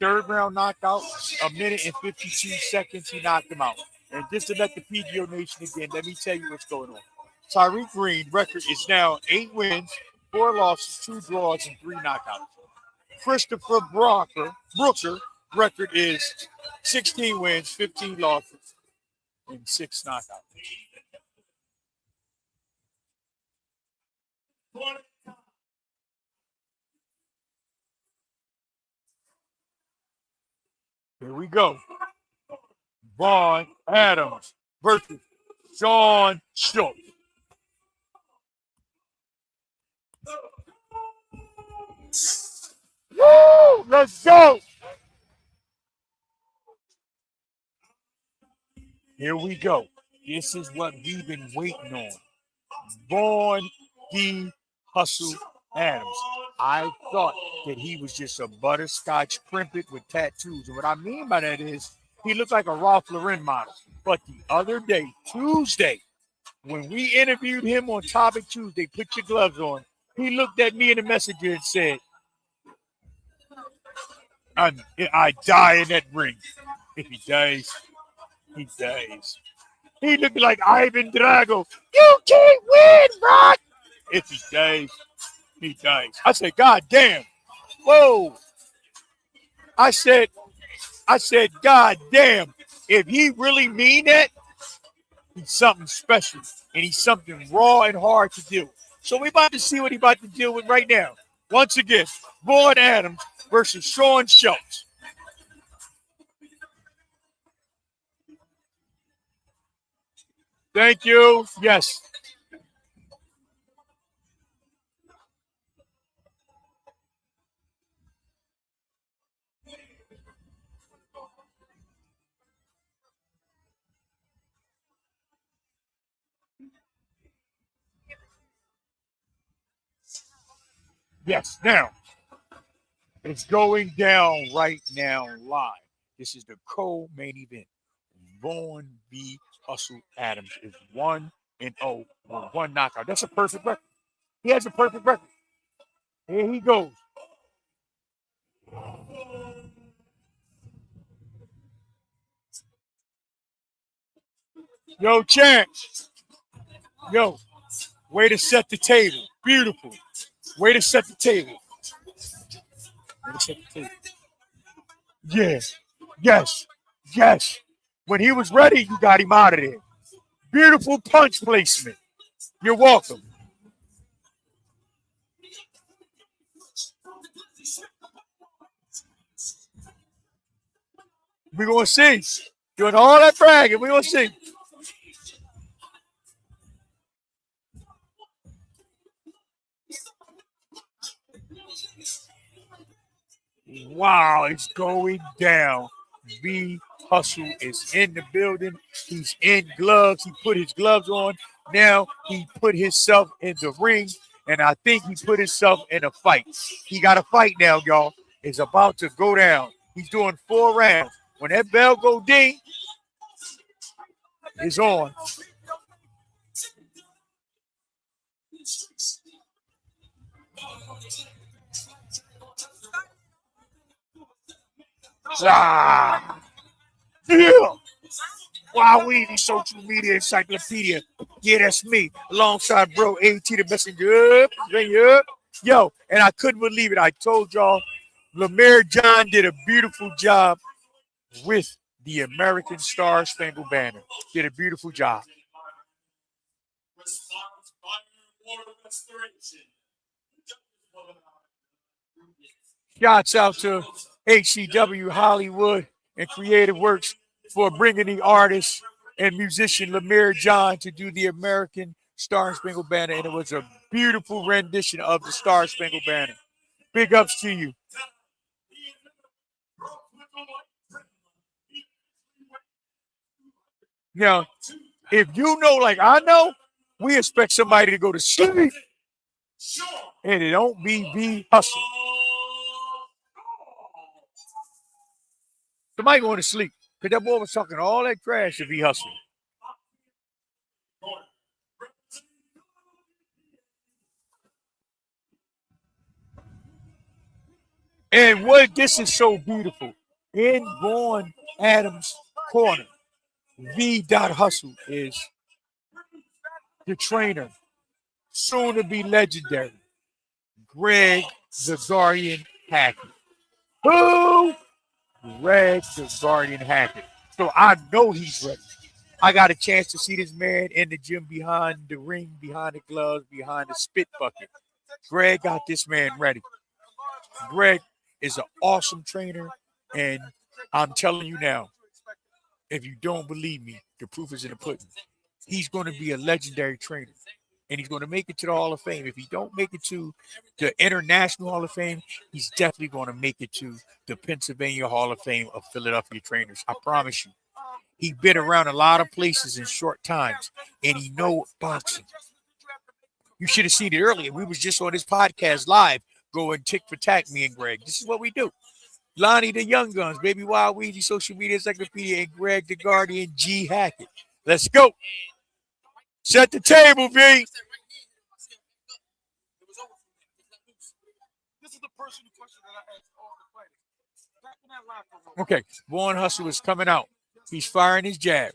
3rd round knockout, 1 minute and 52 seconds. He knocked him out. And just to let the PGO Nation again, let me tell you what's going on. Tyreek Green record is now 8 wins, 4 losses, 2 draws, and 3 knockouts. Christopher Brooker record is 16 wins, 15 losses, and 6 knockouts. Here we go. Vaughn Adams versus Sean Schultz. Woo! Let's go. Here we go. This is what we've been waiting on. Vaughn D. Hustle Adams. I thought that he was just a butterscotch primpet with tattoos. And what I mean by that is he looked like a Ralph Lauren model. But the other day, Tuesday, when we interviewed him on Topic Tuesday, put your gloves on, he looked at me in the messenger and said, I die in that ring. If he dies, he dies. He looked like Ivan Drago. You can't win, Brock. If he dies, he dies. I said, God damn. Whoa. I said, God damn. If he really mean that, he's something special. And he's something raw and hard to do. So we're about to see what he's about to deal with right now. Once again, Vaughn Adams versus Sean Schultz. Thank you. Yes. Yes. Now, it's going down right now live. This is the co-main event. Vaughn v. Hustle Adams is 1-0 with one knockout. That's a perfect record. He has a perfect record. Here he goes. Yo, champ. Yo, way to set the table. Beautiful. Way to set the table. Way to set the table. Yeah. Yes. Yes. When he was ready, you got him out of there. Beautiful punch placement. You're welcome. We're going to see. Doing all that bragging, we're going to see. Wow, it's going down. V Hustle is in the building. He's in gloves. He put his gloves on. Now he put himself in the ring, and I think he put himself in a fight. He got a fight now, y'all. It's about to go down. He's doing 4 rounds. When that bell go ding, it's on. Ah, yeah. Wow, Weezy, social media encyclopedia. Yeah, that's me. Alongside bro AT the messenger. Yo, and I couldn't believe it. I told y'all, Lemire John did a beautiful job with the American Star Spangled Banner. Did a beautiful job. Shouts out to HCW Hollywood and Creative Works for bringing the artist and musician Lemire John to do the American Star Spangled Banner. And it was a beautiful rendition of the Star Spangled Banner. Big ups to you. Now, if you know, like I know, we expect somebody to go to sleep. And it don't be V Hustle. Somebody going to sleep. Because that boy was talking all that trash to V Hustle. And what this is so beautiful. In Vaughn Adams' corner, V. Hustle is the trainer, soon to be legendary, Greg the Guardian Hackett. Who? Greg the Guardian Hackett. So I know he's ready. I got a chance to see this man in the gym behind the ring, behind the gloves, behind the spit bucket. Greg got this man ready. Greg is an awesome trainer, and I'm telling you now, if you don't believe me, the proof is in the pudding. He's going to be a legendary trainer, and he's going to make it to the Hall of Fame. If he don't make it to the International Hall of Fame, he's definitely going to make it to the Pennsylvania Hall of Fame of Philadelphia Trainers. I promise you. He's been around a lot of places in short times, and he knows boxing. You should have seen it earlier. We was just on this podcast live going tick for tack, me and Greg. This is what we do. Lonnie the Young Guns, Baby Wild Weezy, Social Media Encyclopedia, and Greg the Guardian G Hackett. Let's go. Set the table, V. This is the personal question that I asked all the fighters. Back in that locker room. Okay, Vaughn Hustle is coming out. He's firing his jab.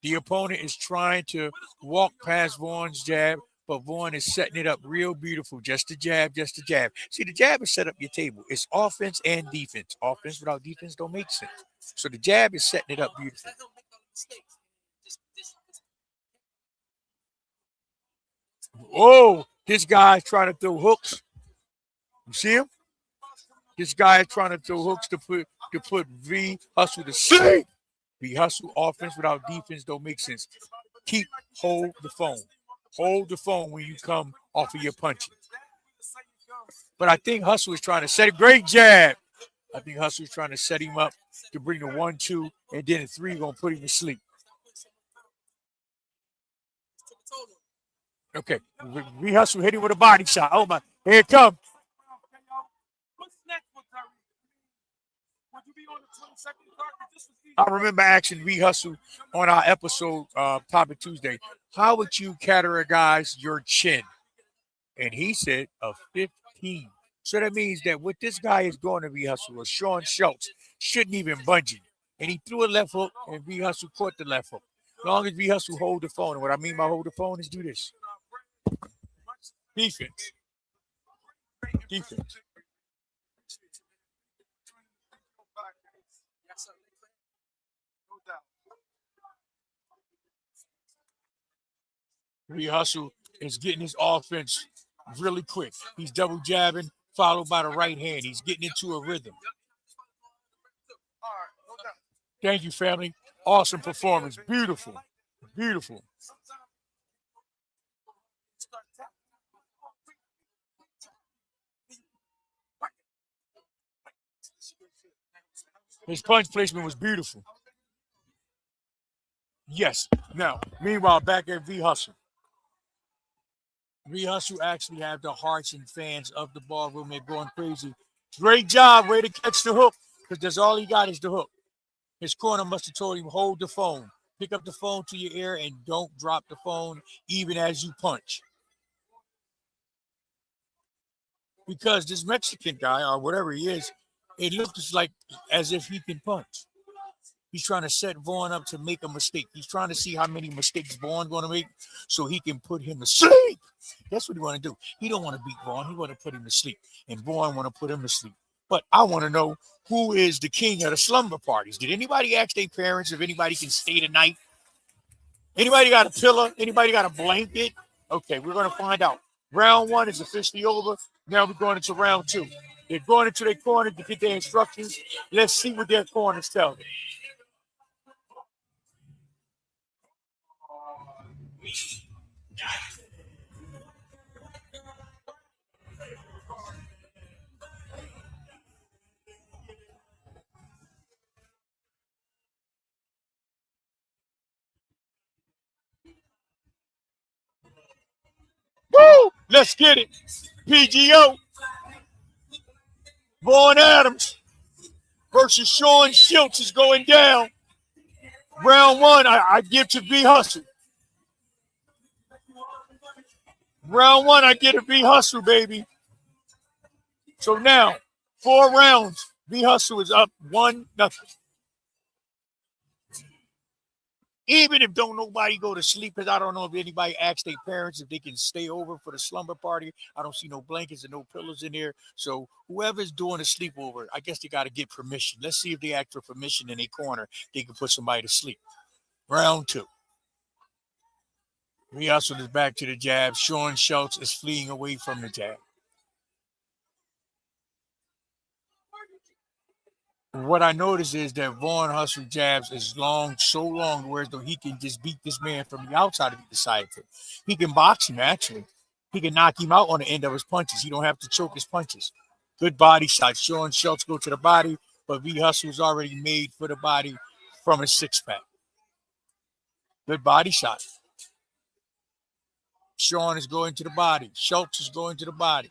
The opponent is trying to walk past Vaughn's jab, but Vaughn is setting it up real beautiful. Just a jab, just a jab. See, the jab is set up your table. It's offense and defense. Offense without defense don't make sense. So the jab is setting it up beautiful. Oh, this guy's trying to throw hooks. You see him? This guy is trying to throw hooks to put V Hustle to sleep. V Hustle offense without defense don't make sense. Hold the phone. Hold the phone when you come off of your punching. But I think Hustle is trying to set a great jab. I think Hustle is trying to set him up to bring the 1-2, and then the 3 gonna put him to sleep. Okay, V Hustle hit him with a body shot. Oh my, here it comes. What's next for Curry? Would you be on the 22nd card? This was easy. I remember asking V Hustle on our episode, Topic Tuesday, how would you categorize your chin? And he said a 15. So that means that what this guy is going to V Hustle, or Sean Schultz, shouldn't even bungee. And he threw a left hook, and V Hustle caught the left hook. As long as V Hustle hold the phone, and what I mean by hold the phone is do this. Defense. Defense. V Hustle is getting his offense really quick. He's double jabbing, followed by the right hand. He's getting into a rhythm. Thank you, family. Awesome performance. Beautiful. Beautiful. His punch placement was beautiful. Yes. Now, meanwhile, back at V Hustle. V Hustle actually have the hearts and fans of the ballroom. They're going crazy. Great job. Way to catch the hook, because that's all he got is the hook. His corner must have told him, hold the phone. Pick up the phone to your ear and don't drop the phone even as you punch. Because this Mexican guy, or whatever he is, it looks like as if he can punch. He's trying to set Vaughn up to make a mistake. He's trying to see how many mistakes Vaughn's going to make so he can put him to sleep. That's what he want to do. He don't want to beat Vaughn. He want to put him to sleep. And Vaughn want to put him to sleep. But I want to know who is the king of the slumber parties. Did anybody ask their parents if anybody can stay tonight? Anybody got a pillow? Anybody got a blanket? Okay, we're going to find out. Round 1 is officially over. Now we're going into round 2. They're going into their corner to get their instructions. Let's see what their corners tell them. Woo! Let's get it. PGO. Vaughn Adams versus Sean Schultz is going down. Round 1, I give to V Hustle. Round 1, I get a V Hustle, baby. So now, 4 rounds. V Hustle is up 1-0. Even if don't nobody go to sleep, because I don't know if anybody asked their parents if they can stay over for the slumber party. I don't see no blankets and no pillows in there. So whoever's doing a sleepover, I guess they got to get permission. Let's see if they ask for permission in a corner. They can put somebody to sleep. Round 2. V Hustle is back to the jab. Sean Schultz is fleeing away from the jab. What I noticed is that Vaughn Hustle jabs is long, so long, whereas though he can just beat this man from the outside if he decided to. He can box him, actually. He can knock him out on the end of his punches. He don't have to choke his punches. Good body shot. Sean Schultz go to the body, but V Hustle is already made for the body from his 6-pack. Good body shot. Sean is going to the body. Schultz is going to the body.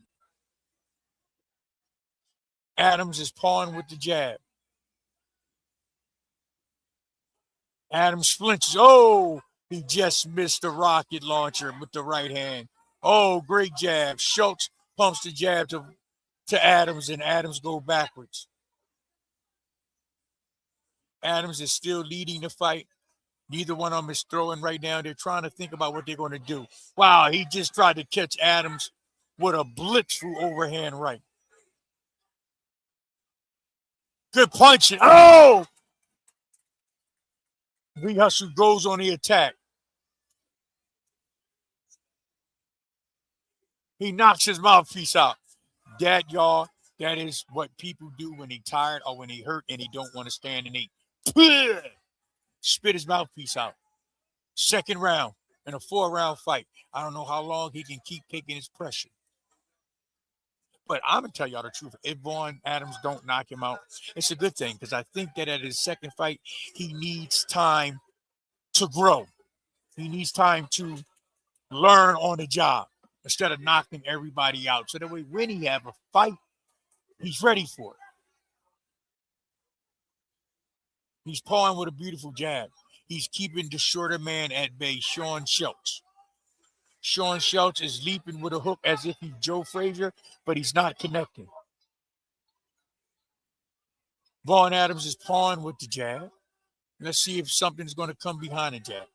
Adams is pawing with the jab. Adams flinches. Oh, he just missed the rocket launcher with the right hand. Oh, great jab. Schultz pumps the jab to Adams, and Adams go backwards. Adams is still leading the fight. Neither one of them is throwing right now. They're trying to think about what they're going to do. Wow, he just tried to catch Adams with a blitz through overhand right. Good punching. Oh! Lee Hustle goes on the attack. He knocks his mouthpiece out. That, y'all, that is what people do when they tired or when they hurt and they don't want to stand and eat. Spit his mouthpiece out. Second round in a 4-round fight. I don't know how long he can keep taking his pressure. But I'm going to tell y'all the truth. If Vaughn Adams don't knock him out, it's a good thing because I think that at his second fight, he needs time to grow. He needs time to learn on the job instead of knocking everybody out. So that way, when he have a fight, he's ready for it. He's pawing with a beautiful jab. He's keeping the shorter man at bay, Sean Schultz. Sean Schultz is leaping with a hook as if he's Joe Frazier, but he's not connecting. Vaughn Adams is pawing with the jab. Let's see if something's going to come behind the jab.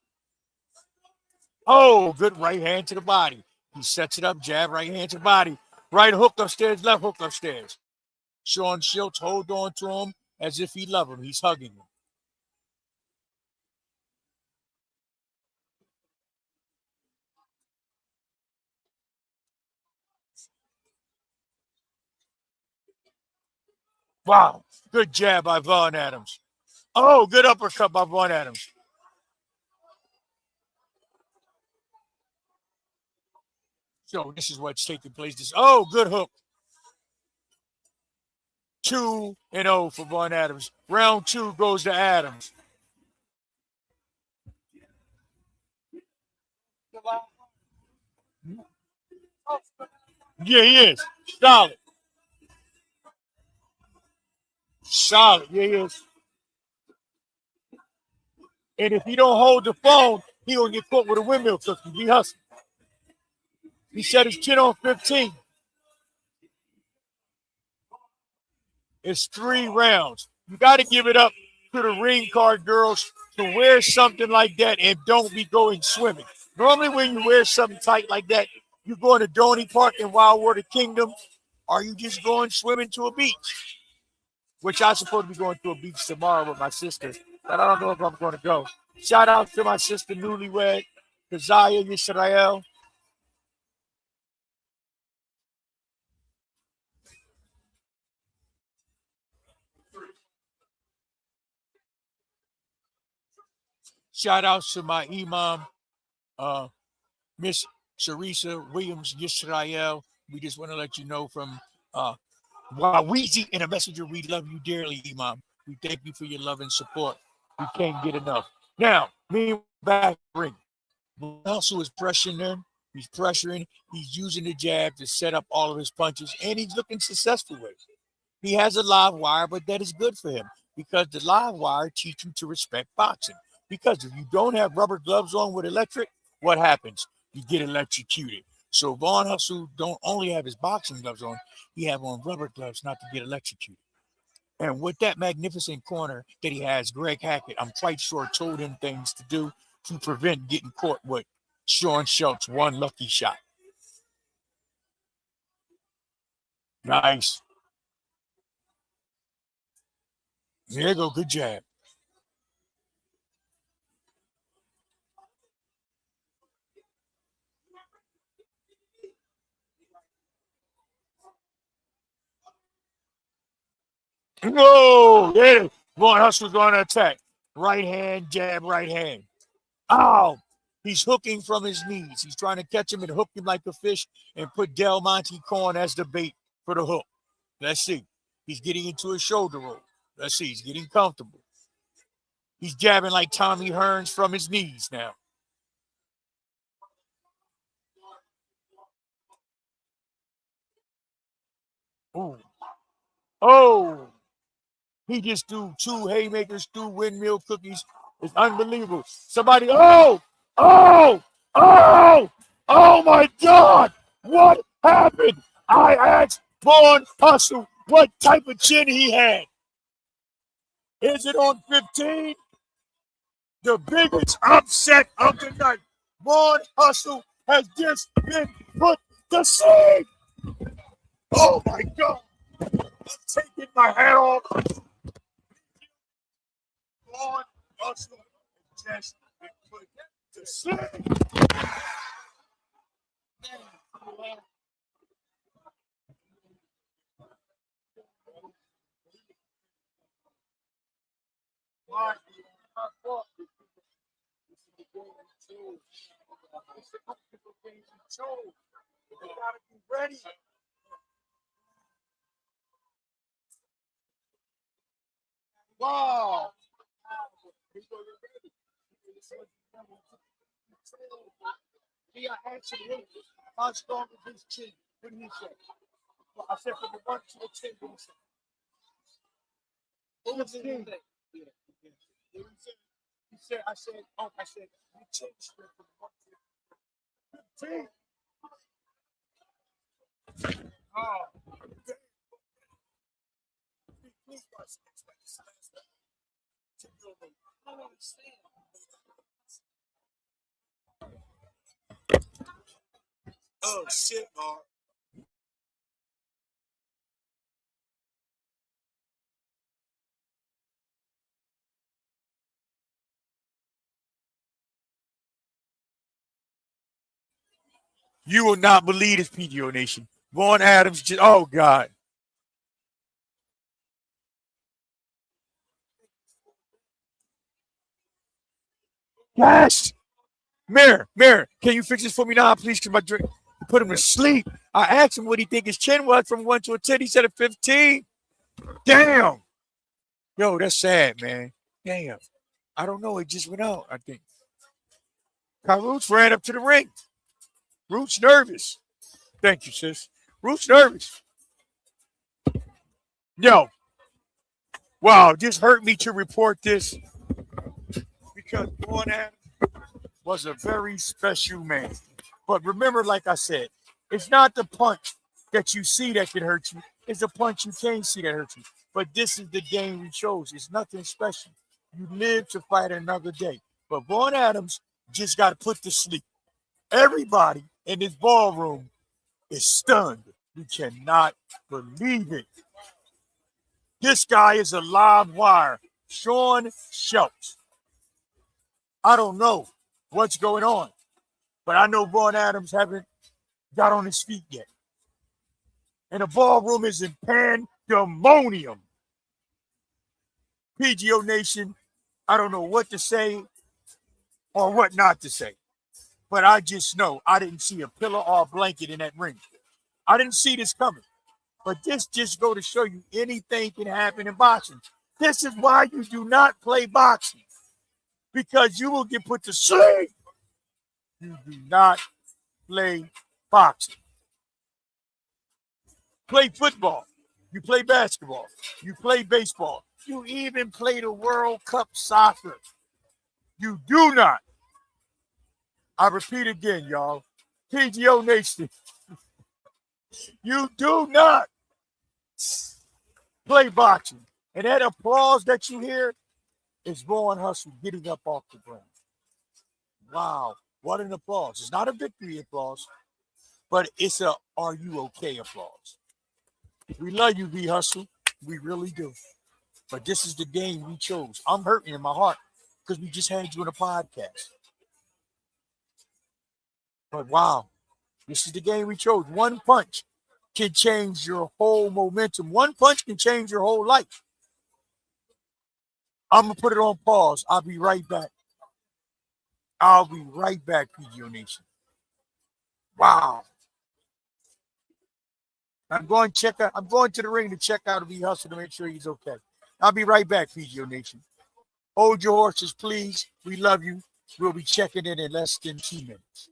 Oh, good right hand to the body. He sets it up, jab, right hand to the body. Right hook upstairs, left hook upstairs. Sean Schultz hold on to him as if he loves him. He's hugging him. Wow, good jab by Vaughn Adams. Oh, good uppercut by Vaughn Adams. So this is what's taking place. Good hook. 2-0 for Vaughn Adams. Round 2 goes to Adams. Yeah, he is. Solid. Solid. Yeah, he is. And if he don't hold the phone, he gonna get caught with a windmill cookie. He hustling. He set his chin on 15. It's 3 rounds. You got to give it up to the ring card girls to wear something like that and don't be going swimming. Normally when you wear something tight like that, you going to Donny Park in Wildwater Kingdom, or you just going swimming to a beach, which I'm supposed to be going to a beach tomorrow with my sister, but I don't know if I'm going to go. Shout out to my sister newlywed, Kazaya Yisrael. Shout out to my imam, Miss Sarisa Williams Yisrael. We just want to let you know from Waweezy and a messenger, we love you dearly, Imam. We thank you for your love and support. We can't get enough. Now, me back ring. Also is pressuring them. He's pressuring. He's using the jab to set up all of his punches, and he's looking successful with it. He has a live wire, but that is good for him because the live wire teaches you to respect boxing. Because if you don't have rubber gloves on with electric, what happens? You get electrocuted. So Vaughn Hustle don't only have his boxing gloves on, he have on rubber gloves not to get electrocuted. And with that magnificent corner that he has, Greg Hackett, I'm quite sure told him things to do to prevent getting caught with Sean Schultz one lucky shot. Nice. There you go. Good jab. Whoa! Yeah. Vaughn Hustle's going to attack. Right hand, jab, right hand. Oh! He's hooking from his knees. He's trying to catch him and hook him like a fish and put Del Monte corn as the bait for the hook. Let's see. He's getting into a shoulder roll. Let's see. He's getting comfortable. He's jabbing like Tommy Hearns from his knees now. Ooh. Oh, he just threw 2 haymakers, 2 windmill cookies. It's unbelievable. Somebody, oh my God. What happened? I asked Born Hustle what type of chin he had. Is it on 15? The biggest upset of the night. Born Hustle has just been put to sleep. Oh my God. I'm taking my hat off. Born Hustle has just been put to sleep. Why? You gotta be ready. Wow. He actually hit how strong is his chin? What did he say? Well, I said from the 1 to the 10. What was the name? He said, I said, you changed it from 1 to 15. Oh, I don't understand. Oh shit, Mark. You will not believe this, PGO Nation. Vaughn Adams just, oh God. Yes. Mirror, can you fix this for me now, please? Because my drink put him to sleep. I asked him what he think his chin was from 1 to a 10. He said a 15. Damn. Yo, that's sad, man. Damn. I don't know. It just went out, I think. Roots ran up to the ring. Roots nervous. Thank you, sis. Roots nervous. Yo. Wow, this hurt me to report this because Vaughn Adams was a very special man. But remember, like I said, it's not the punch that you see that can hurt you. It's the punch you can't see that hurts you. But this is the game we chose. It's nothing special. You live to fight another day. But Vaughn Adams just got put to sleep. Everybody in this ballroom is stunned. You cannot believe it. This guy is a live wire. Sean Schultz. I don't know what's going on, but I know Vaughn Adams haven't got on his feet yet. And the ballroom is in pandemonium. PGO Nation, I don't know what to say or what not to say, but I just know I didn't see a pillow or a blanket in that ring. I didn't see this coming. But this just go to show you anything can happen in boxing. This is why you do not play boxing, because you will get put to sleep. You do not play boxing. Play football. You play basketball. You play baseball. You even play the World Cup soccer. You do not. I repeat again, y'all. PGO Nation. You do not play boxing. And that applause that you hear is Vaughn Hustle getting up off the ground. Wow. What an applause. It's not a victory applause, but it's a are you okay applause. We love you, V Hustle. We really do. But this is the game we chose. I'm hurting in my heart because we just had you on a podcast. But wow, this is the game we chose. One punch can change your whole momentum. One punch can change your whole life. I'm going to put it on pause. I'll be right back. I'll be right back, PGO Nation. Wow. I'm going to the ring to check out V Hustle to make sure he's okay. I'll be right back, PGO Nation. Hold your horses, please. We love you. We'll be checking in less than 2 minutes.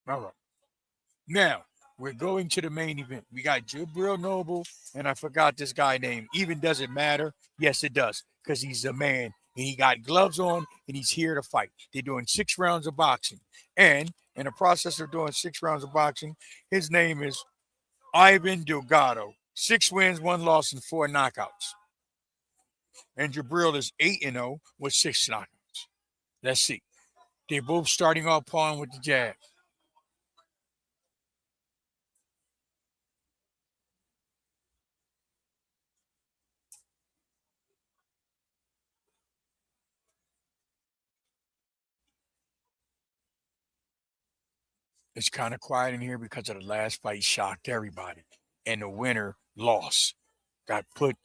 All right. Now we're going to the main event. We got Jabril Noble, and I forgot this guy name. Even does it matter? Yes, it does, because he's a man and he got gloves on and he's here to fight. They're doing 6 rounds of boxing, and in the process of doing 6 rounds of boxing, his name is Ivan Delgado. 6 wins, 1 loss, and 4 knockouts. And Jabril is 8-0 with 6 knockouts. Let's see. They're both starting off pawn with the jab. It's kind of quiet in here because of the last fight shocked everybody. And the winner lost, got put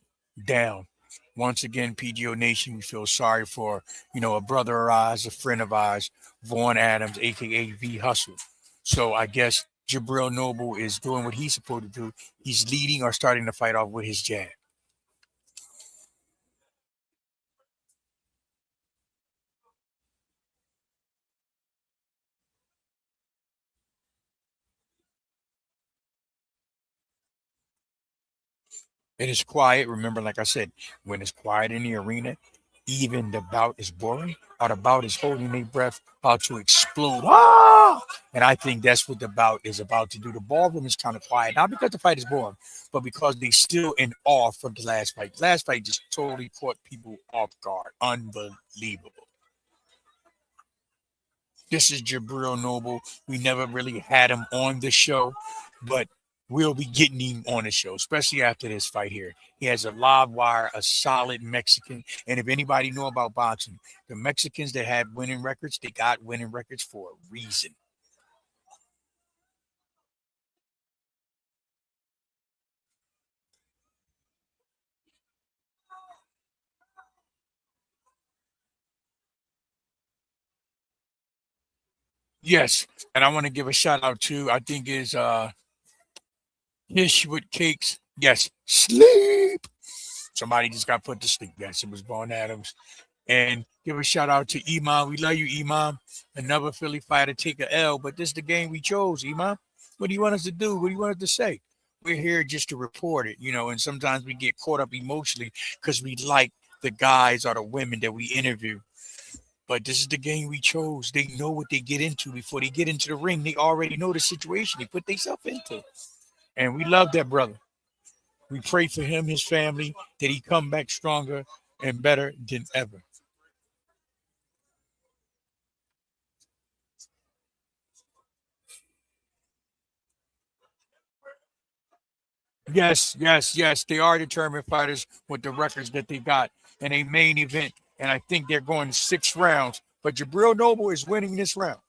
down. Once again, PGO Nation, we feel sorry for, a brother of ours, a friend of ours, Vaughn Adams, aka V Hustle. So I guess Jabril Noble is doing what he's supposed to do. He's leading or starting to fight off with his jab. It is quiet. Remember, like I said, when it's quiet in the arena, even the bout is boring, or the bout is holding their breath, about to explode. Ah! And I think that's what the bout is about to do. The ballroom is kind of quiet, not because the fight is boring, but because they still in awe from the last fight. The last fight just totally caught people off guard. Unbelievable. This is Jabril Noble. We never really had him on the show, but we'll be getting him on the show, especially after this fight here. He has a live wire, a solid Mexican. And if anybody know about boxing, the Mexicans that had winning records, they got winning records for a reason. Yes. And I want to give a shout out to, I think is Hish with Cakes. Yes. Sleep. Somebody just got put to sleep. Yes, it was Vaughn Adams. And give a shout out to Imam. We love you, Imam. Another Philly fighter take a L, but this is the game we chose, Imam. What do you want us to do? What do you want us to say? We're here just to report it, and sometimes we get caught up emotionally because we like the guys or the women that we interview. But this is the game we chose. They know what they get into before they get into the ring. They already know the situation they put themselves into. And we love that brother. We pray for him, his family, that he come back stronger and better than ever. Yes, yes, yes. They are determined fighters with the records that they got in a main event. And I think they're going 6 rounds. But Jabril Noble is winning this round.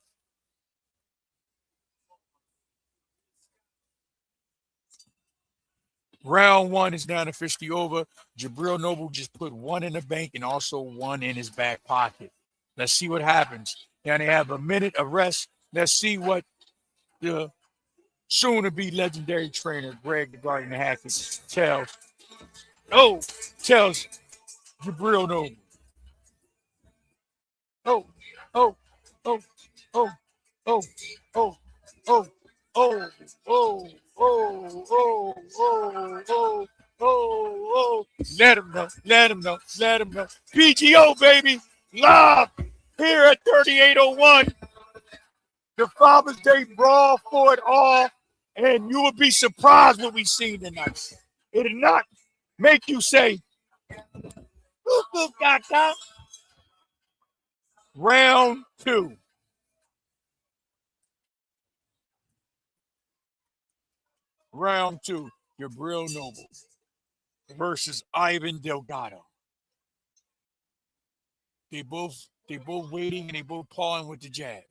Round 1 is now officially over. Jabril Noble just put 1 in the bank and also 1 in his back pocket. Let's see what happens. Now they have a minute of rest. Let's see what the soon to be legendary trainer, Greg the Guardian Hackett, tells Jabril Noble. Oh, oh, oh, oh, oh, oh, oh, oh, oh, oh, oh, oh, oh. Let him know, let him know, let him know. PGO, baby, live here at 3801. The Father's Day Brawl for it all. And you will be surprised what we've seen tonight. It'll not make you say, round 2. Round 2. Jabril Noble versus Ivan Delgado. They both waiting and they both pawing with the jab.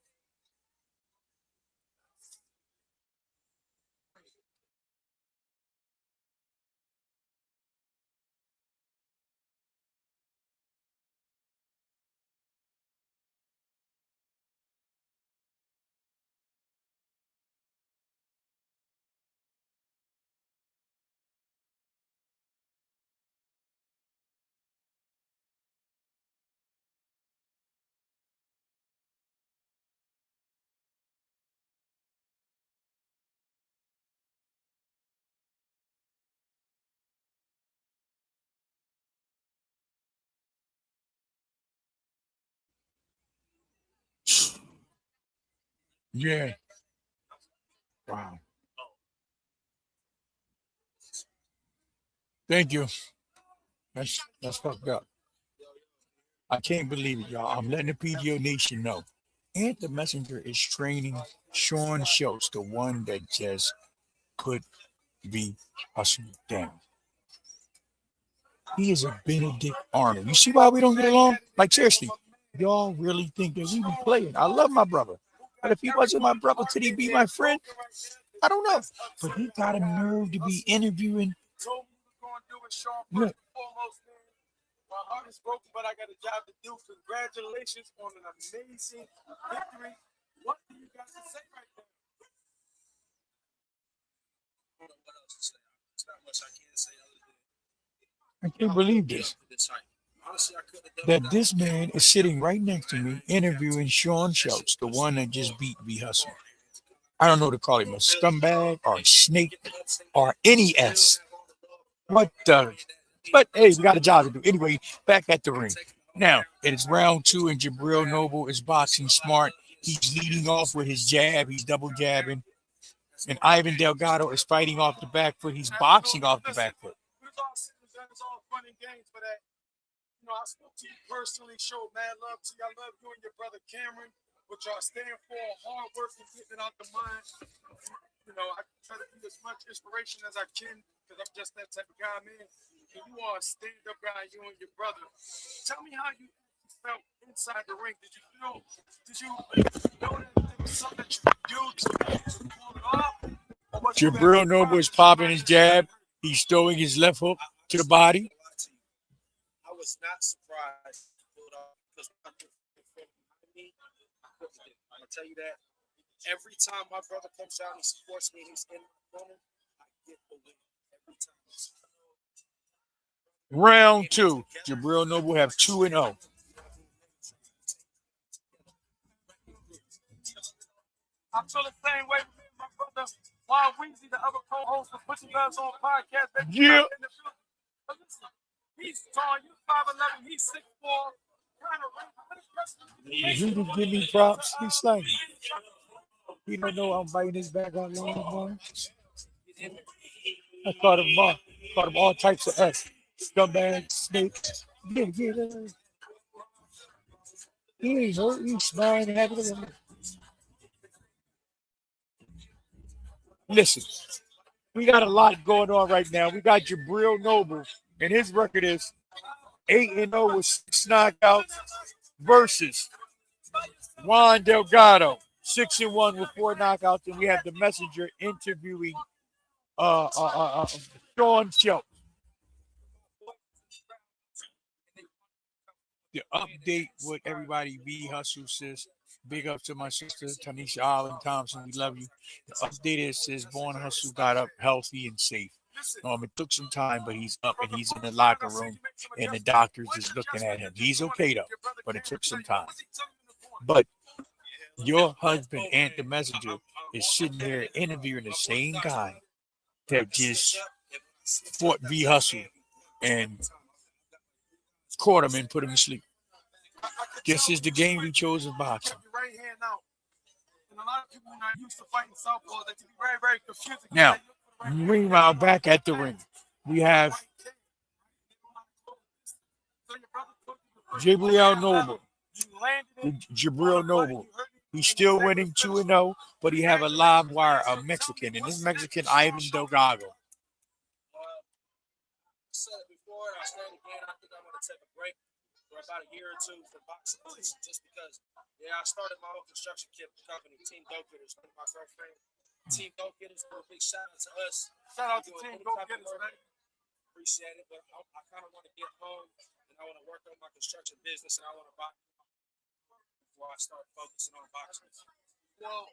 Yeah. Wow. Thank you. That's fucked up. I can't believe it, y'all. I'm letting the PGO Nation know. And the messenger is training Sean Schultz, the one that just put the hustle down. He is a Benedict Arnold. You see why we don't get along? Like seriously, y'all really think that we be playing? I love my brother, but if he wasn't my brother, could he be my friend? I don't know. But he got a nerve to be interviewing. Look, My heart is broken, but I got a job to do. Congratulations on an amazing victory. What do you got to say right now? I don't know what else to say. It's not much I can say other than I can't believe this. this hype. Honestly, I could have done That this man is sitting right next to me interviewing Sean Schultz, the one that just beat B Hustle. I don't know to call him a scumbag or a snake or any S. What the? But hey, we got a job to do. Anyway, back at the ring. Now, it is round 2, and Jabril Noble is boxing smart. He's leading off with his jab. He's double jabbing. And Ivan Delgado is fighting off the back foot. He's boxing off the back foot. It's all fun and games, but you know, I spoke to you personally, showed mad love to you. I love you and your brother Cameron, what y'all stand for, hard work and getting it out the mind. You know, I try to be as much inspiration as I can because I'm just that type of guy, man. And you are a stand-up guy, you and your brother. Tell me how you felt inside the ring. Did you know that there was something that you could do to pull it off? Jabril Noble is popping his jab. He's throwing his left hook to the body. I was not surprised because I'm gonna tell you that every time my brother comes out and supports me, he's in my corner. I get the win every time. Round 2, Jabril Noble have 2-0. I feel the same way with my brother Wild Weezy, the other co-host of Put Your Guns On podcast. Yeah. He's tall, you 5'11", he's 6'4". He can give me props. He's like, he don't know I'm biting his back on long boy. I caught him all types of S. Scumbag, snake. Yeah. He ain't hurt. He's smiling and happy. Listen, we got a lot going on right now. We got Jabril Noble, and his record is 8-0 with 6 knockouts versus Juan Delgado, 6-1 with 4 knockouts, and we have the messenger interviewing Sean Schultz. The update with everybody, B Hustle says, big up to my sister, Tanisha Allen Thompson. We love you. The update is says Born Hustle got up healthy and safe. It took some time, but he's up and he's in the locker room, and the doctors is looking at him. He's okay though, but it took some time. But your husband and the messenger is sitting here interviewing the same guy that just fought B Hustle and caught him and put him to sleep. This is the game we chose of boxing. Now, meanwhile, back at the ring, we have Jabril Noble. He's still winning 2-0, but he have a live wire, a Mexican, and this Mexican Ivan Delgado. About a year or two for boxing, just because, I started my own construction kit company, Team Go Getters, with my girlfriend. Team Go Getters, a big shout out to us. Shout out to Team Go Getters, man. Appreciate it, but I kind of want to get home and I want to work on my construction business and I want to box before I start focusing on boxing. Well,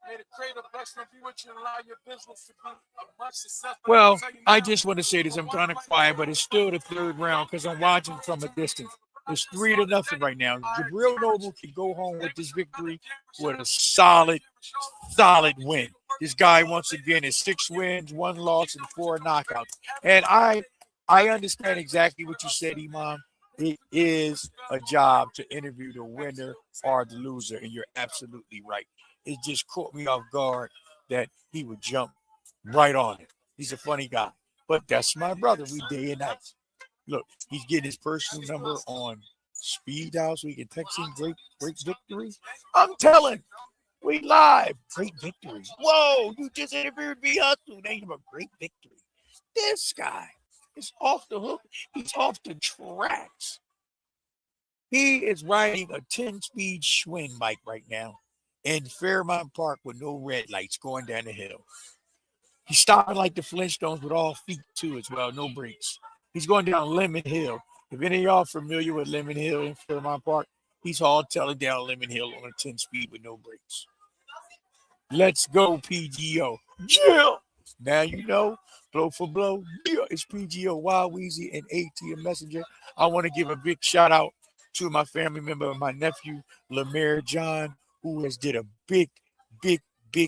may the creator bless and be with you and allow your business to be a much successful. Well, I just want to say this. I'm kind of quiet, but it's still the 3rd round because I'm watching from a distance. It's 3-0 right now. Jabril Noble can go home with this victory with a solid win. This guy, once again, is 6 wins, 1 loss, and 4 knockouts. And I understand exactly what you said, Imam. It is a job to interview the winner or the loser, and you're absolutely right. it just caught me off guard that he would jump right on it. He's a funny guy. But that's my brother. We day and night. Look, he's getting his personal number on speed dial so he can text him great victory. I'm telling, we live. Great victory. Whoa, you just interviewed me hustle. Name a great victory. This guy is off the hook. He's off the tracks. He is riding a 10-speed Schwinn bike right now in Fairmount Park with no red lights going down the hill. He's stopping like the Flintstones with all feet too as well, no brakes. He's going down Lemon Hill. If any of y'all familiar with Lemon Hill in Fairmount Park, he's hauling down Lemon Hill on a 10-speed with no brakes. Let's go, PGO. Yeah. Now you know, blow for blow. Yeah, it's PGO, Wild Weezy, and AT Messenger. I want to give a big shout out to my family member, my nephew, Lemare John, who has did a big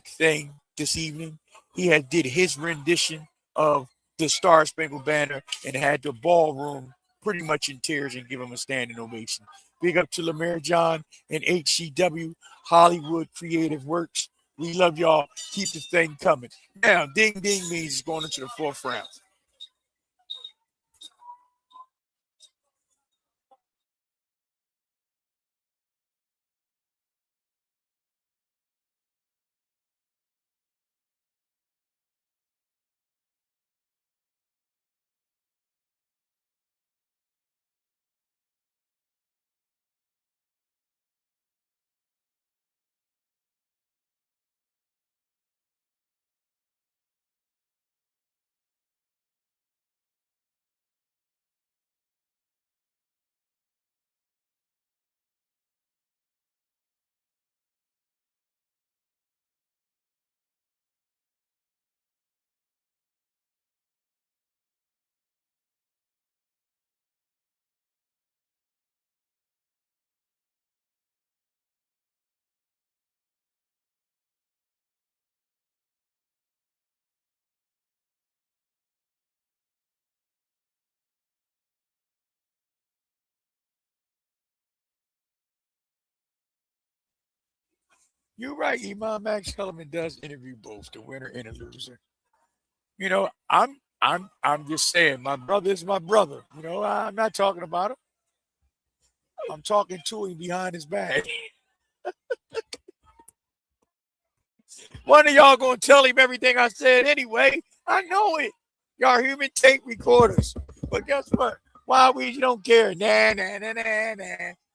thing this evening. He had did his rendition of the Star Spangled Banner and had the ballroom pretty much in tears and give him a standing ovation. Big up to Lemare John and HCW Hollywood Creative Works. We love y'all. Keep the thing coming. Now, ding ding means it's going into the fourth round. You're right. Imam Max Kellerman does interview both the winner and the loser. You know, I'm just saying, my brother is my brother. You know, I'm not talking about him. I'm talking to him behind his back. One of y'all gonna tell him everything I said anyway. I know it. Y'all human tape recorders. But guess what? Why we don't care? Nah.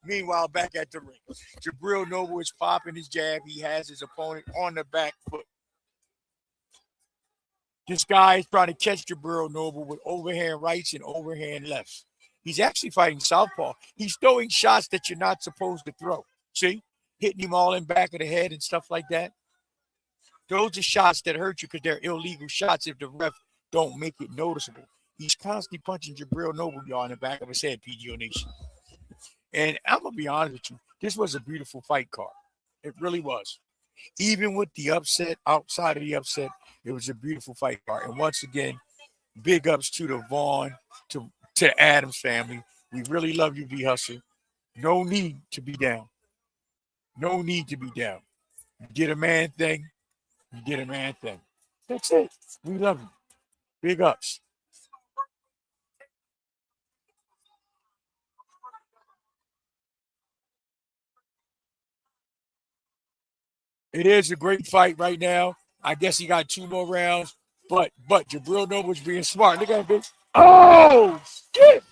Meanwhile, back at the ring, Jabril Noble is popping his jab. He has his opponent on the back foot. This guy is trying to catch Jabril Noble with overhand rights and overhand lefts. He's actually fighting southpaw. He's throwing shots that you're not supposed to throw. See? Hitting him all in back of the head and stuff like that. Those are shots that hurt you because they're illegal shots if the ref don't make it noticeable. He's constantly punching Jabril Noble, y'all, in the back of his head, PGO Nation. And I'm going to be honest with you. This was a beautiful fight card. It really was. Even with the upset, outside of the upset, it was a beautiful fight card. And once again, big ups to the Vaughn, to Adams family. We really love you, V Hustle. No need to be down. No need to be down. You get a man thing, you get a man thing. That's it. We love you. Big ups. It is a great fight right now. I guess he got 2 more rounds, but Jabril Noble's being smart. Look at this. Oh shit!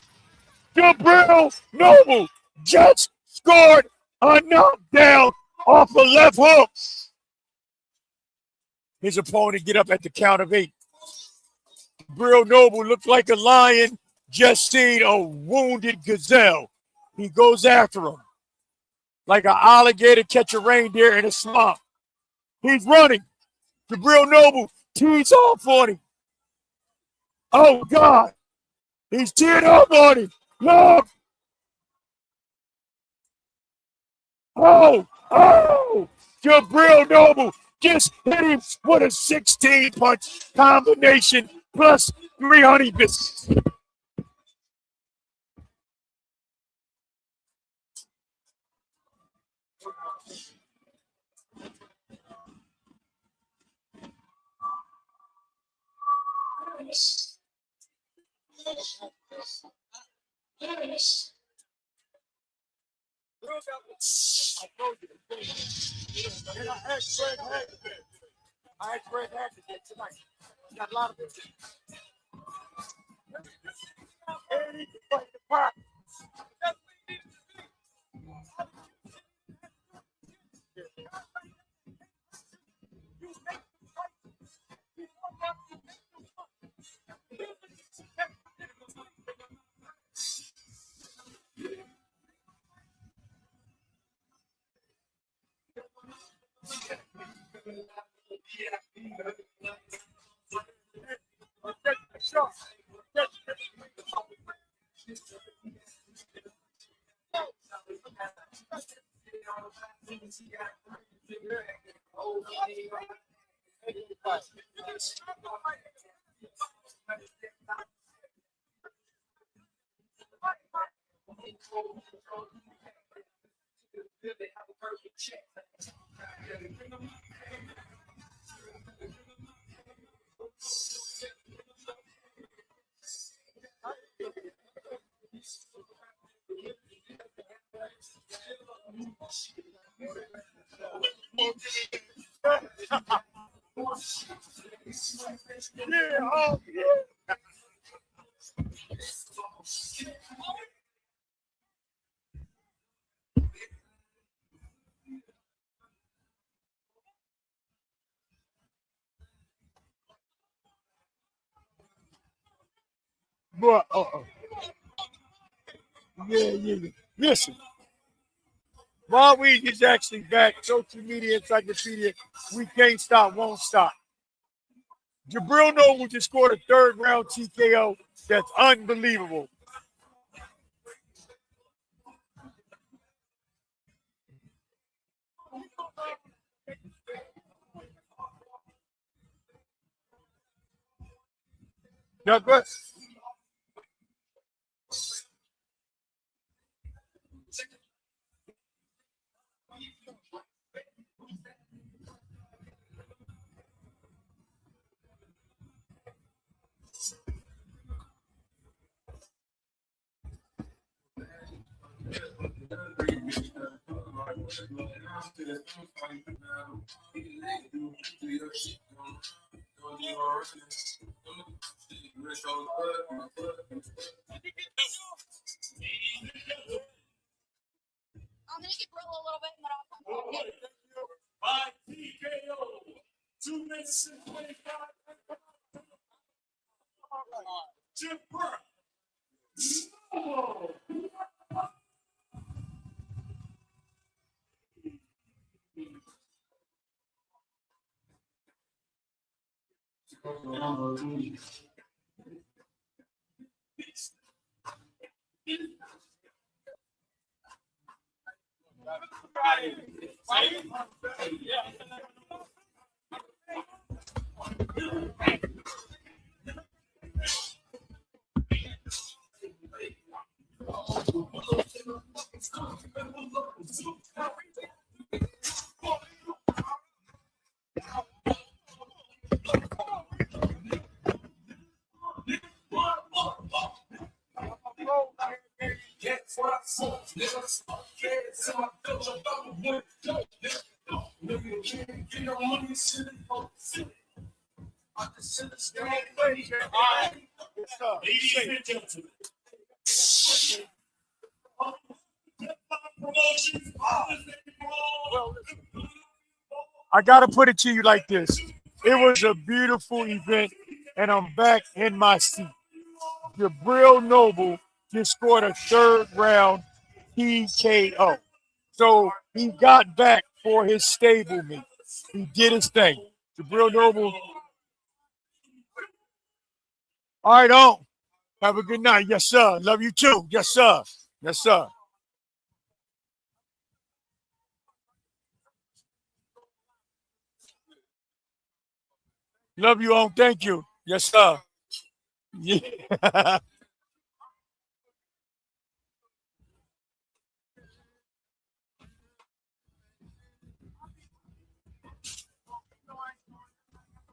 Jabril Noble just scored a knockdown off a left hook. His opponent get up at the count of 8. Jabril Noble looked like a lion just seen a wounded gazelle. He goes after him like an alligator catch a reindeer in a swamp. He's running. Jabril Noble tees off on him. Oh, God. He's teeing up on him. Look. Oh. Jabril Noble just hit him with a 16-punch combination plus 3 honey biscuits. And I had Greg Hackett tonight. Got a lot of it. And he can fight the pop. Yeah, oh, yeah. But, yeah. Listen, Raw Week is actually back. Social media encyclopedia. We can't stop, won't stop. Jabril Noble just scored a third round TKO. That's unbelievable. Douglas? I'm gonna get Brawl a little bit and then I'll come back. By TKO. 2 minutes and 25. Jabril. Ladies and gentlemen, Promotions. I gotta put it to you like this. It was a beautiful event, and I'm back in my seat. Jabril Noble just scored a third round TKO. So he got back for his stablemate. He did his thing. Jabril Noble. All right, on. Have a good night. Yes, sir. Love you too. Yes, sir. Yes, sir. Love you, on. Thank you. Yes, sir. Yeah.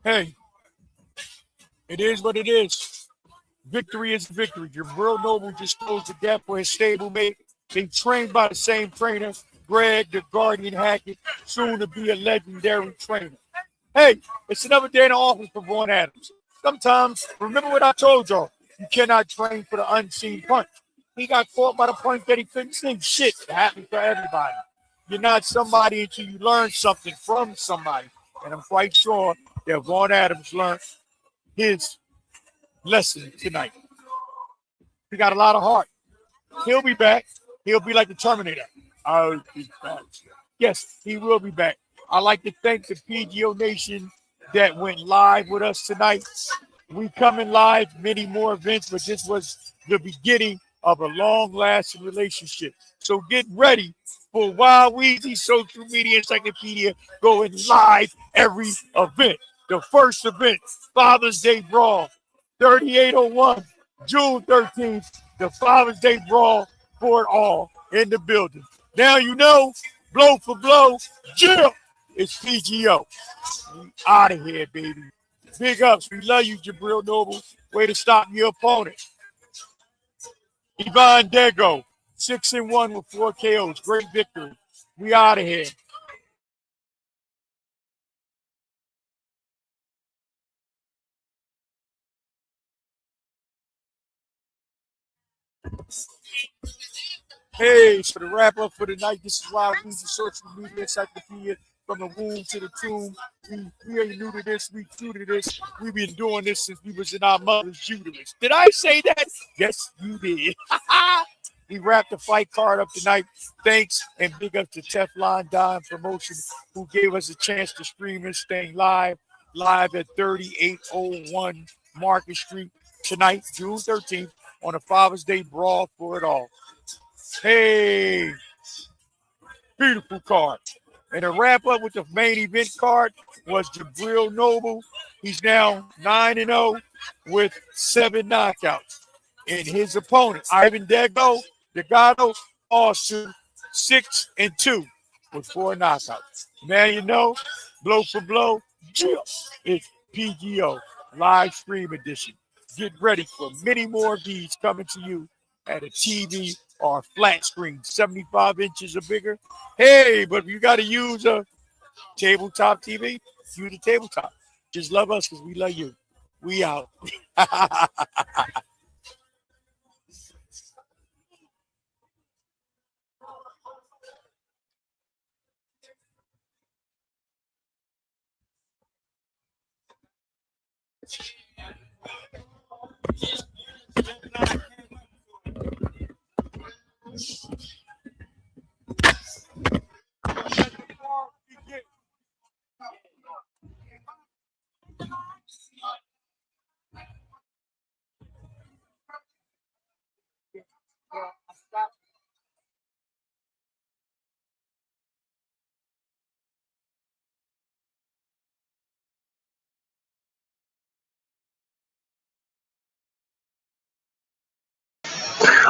Hey, It is what it is. Victory is victory. Jabril Noble just closed the gap for his stablemate. They trained by the same trainer, Greg the Guardian Hackett, soon to be a legendary trainer. Hey, it's another day in the office for Vaughn Adams. Sometimes, remember what I told y'all, you cannot train for the unseen punch. He got caught by the punch that he couldn't see. Shit, it happens for everybody. You're not somebody until you learn something from somebody. And I'm quite sure that Vaughn Adams learned his lesson tonight. He got a lot of heart. He'll be back. He'll be like the Terminator. I'll be back. Yes, he will be back. I'd like to thank the PGO Nation that went live with us tonight. We coming live, many more events, but this was the beginning of a long-lasting relationship. So get ready for Wild Weezy Social Media Encyclopedia going live every event. The first event, Father's Day Brawl, 3801, June 13th, the Father's Day Brawl for it all in the building. Now you know, blow for blow, Jill, it's PGO. We out of here, baby. Big ups. We love you, Jabril Noble. Way to stop your opponent. Yvonne Dego, 6-1 with 4 KOs. Great victory. We out of here. Hey, so to wrap up for the night, this is Wild Weezy Social Media Encyclopedia. From the womb to the tomb, we ain't new to this, we true to this. We've been doing this since we was in our mother's uterus. Did I say that? Yes, you did. We wrapped the fight card up tonight. Thanks and big up to Teflon Promotions, who gave us a chance to stream this thing live at 3801 Market Street tonight, June 13th, on a Father's Day Brawl for it all. Hey, beautiful card. And to wrap up with the main event card was Jabril Noble. He's now 9-0 with 7 knockouts. And his opponent, Ivan Delgado, also 6-2 with 4 knockouts. Now you know, blow for blow, it's PGO live stream edition. Get ready for many more of these coming to you at a TV or a flat screen, 75 inches or bigger. Hey, but if you got to use a tabletop TV, use a tabletop. Just love us because we love you. We out.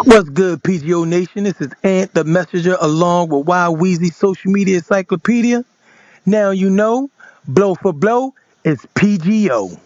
What's good, PGO Nation? This is Ant the Messenger along with Wild Weezy Social Media Encyclopedia. Now you know, blow for blow, it's PGO.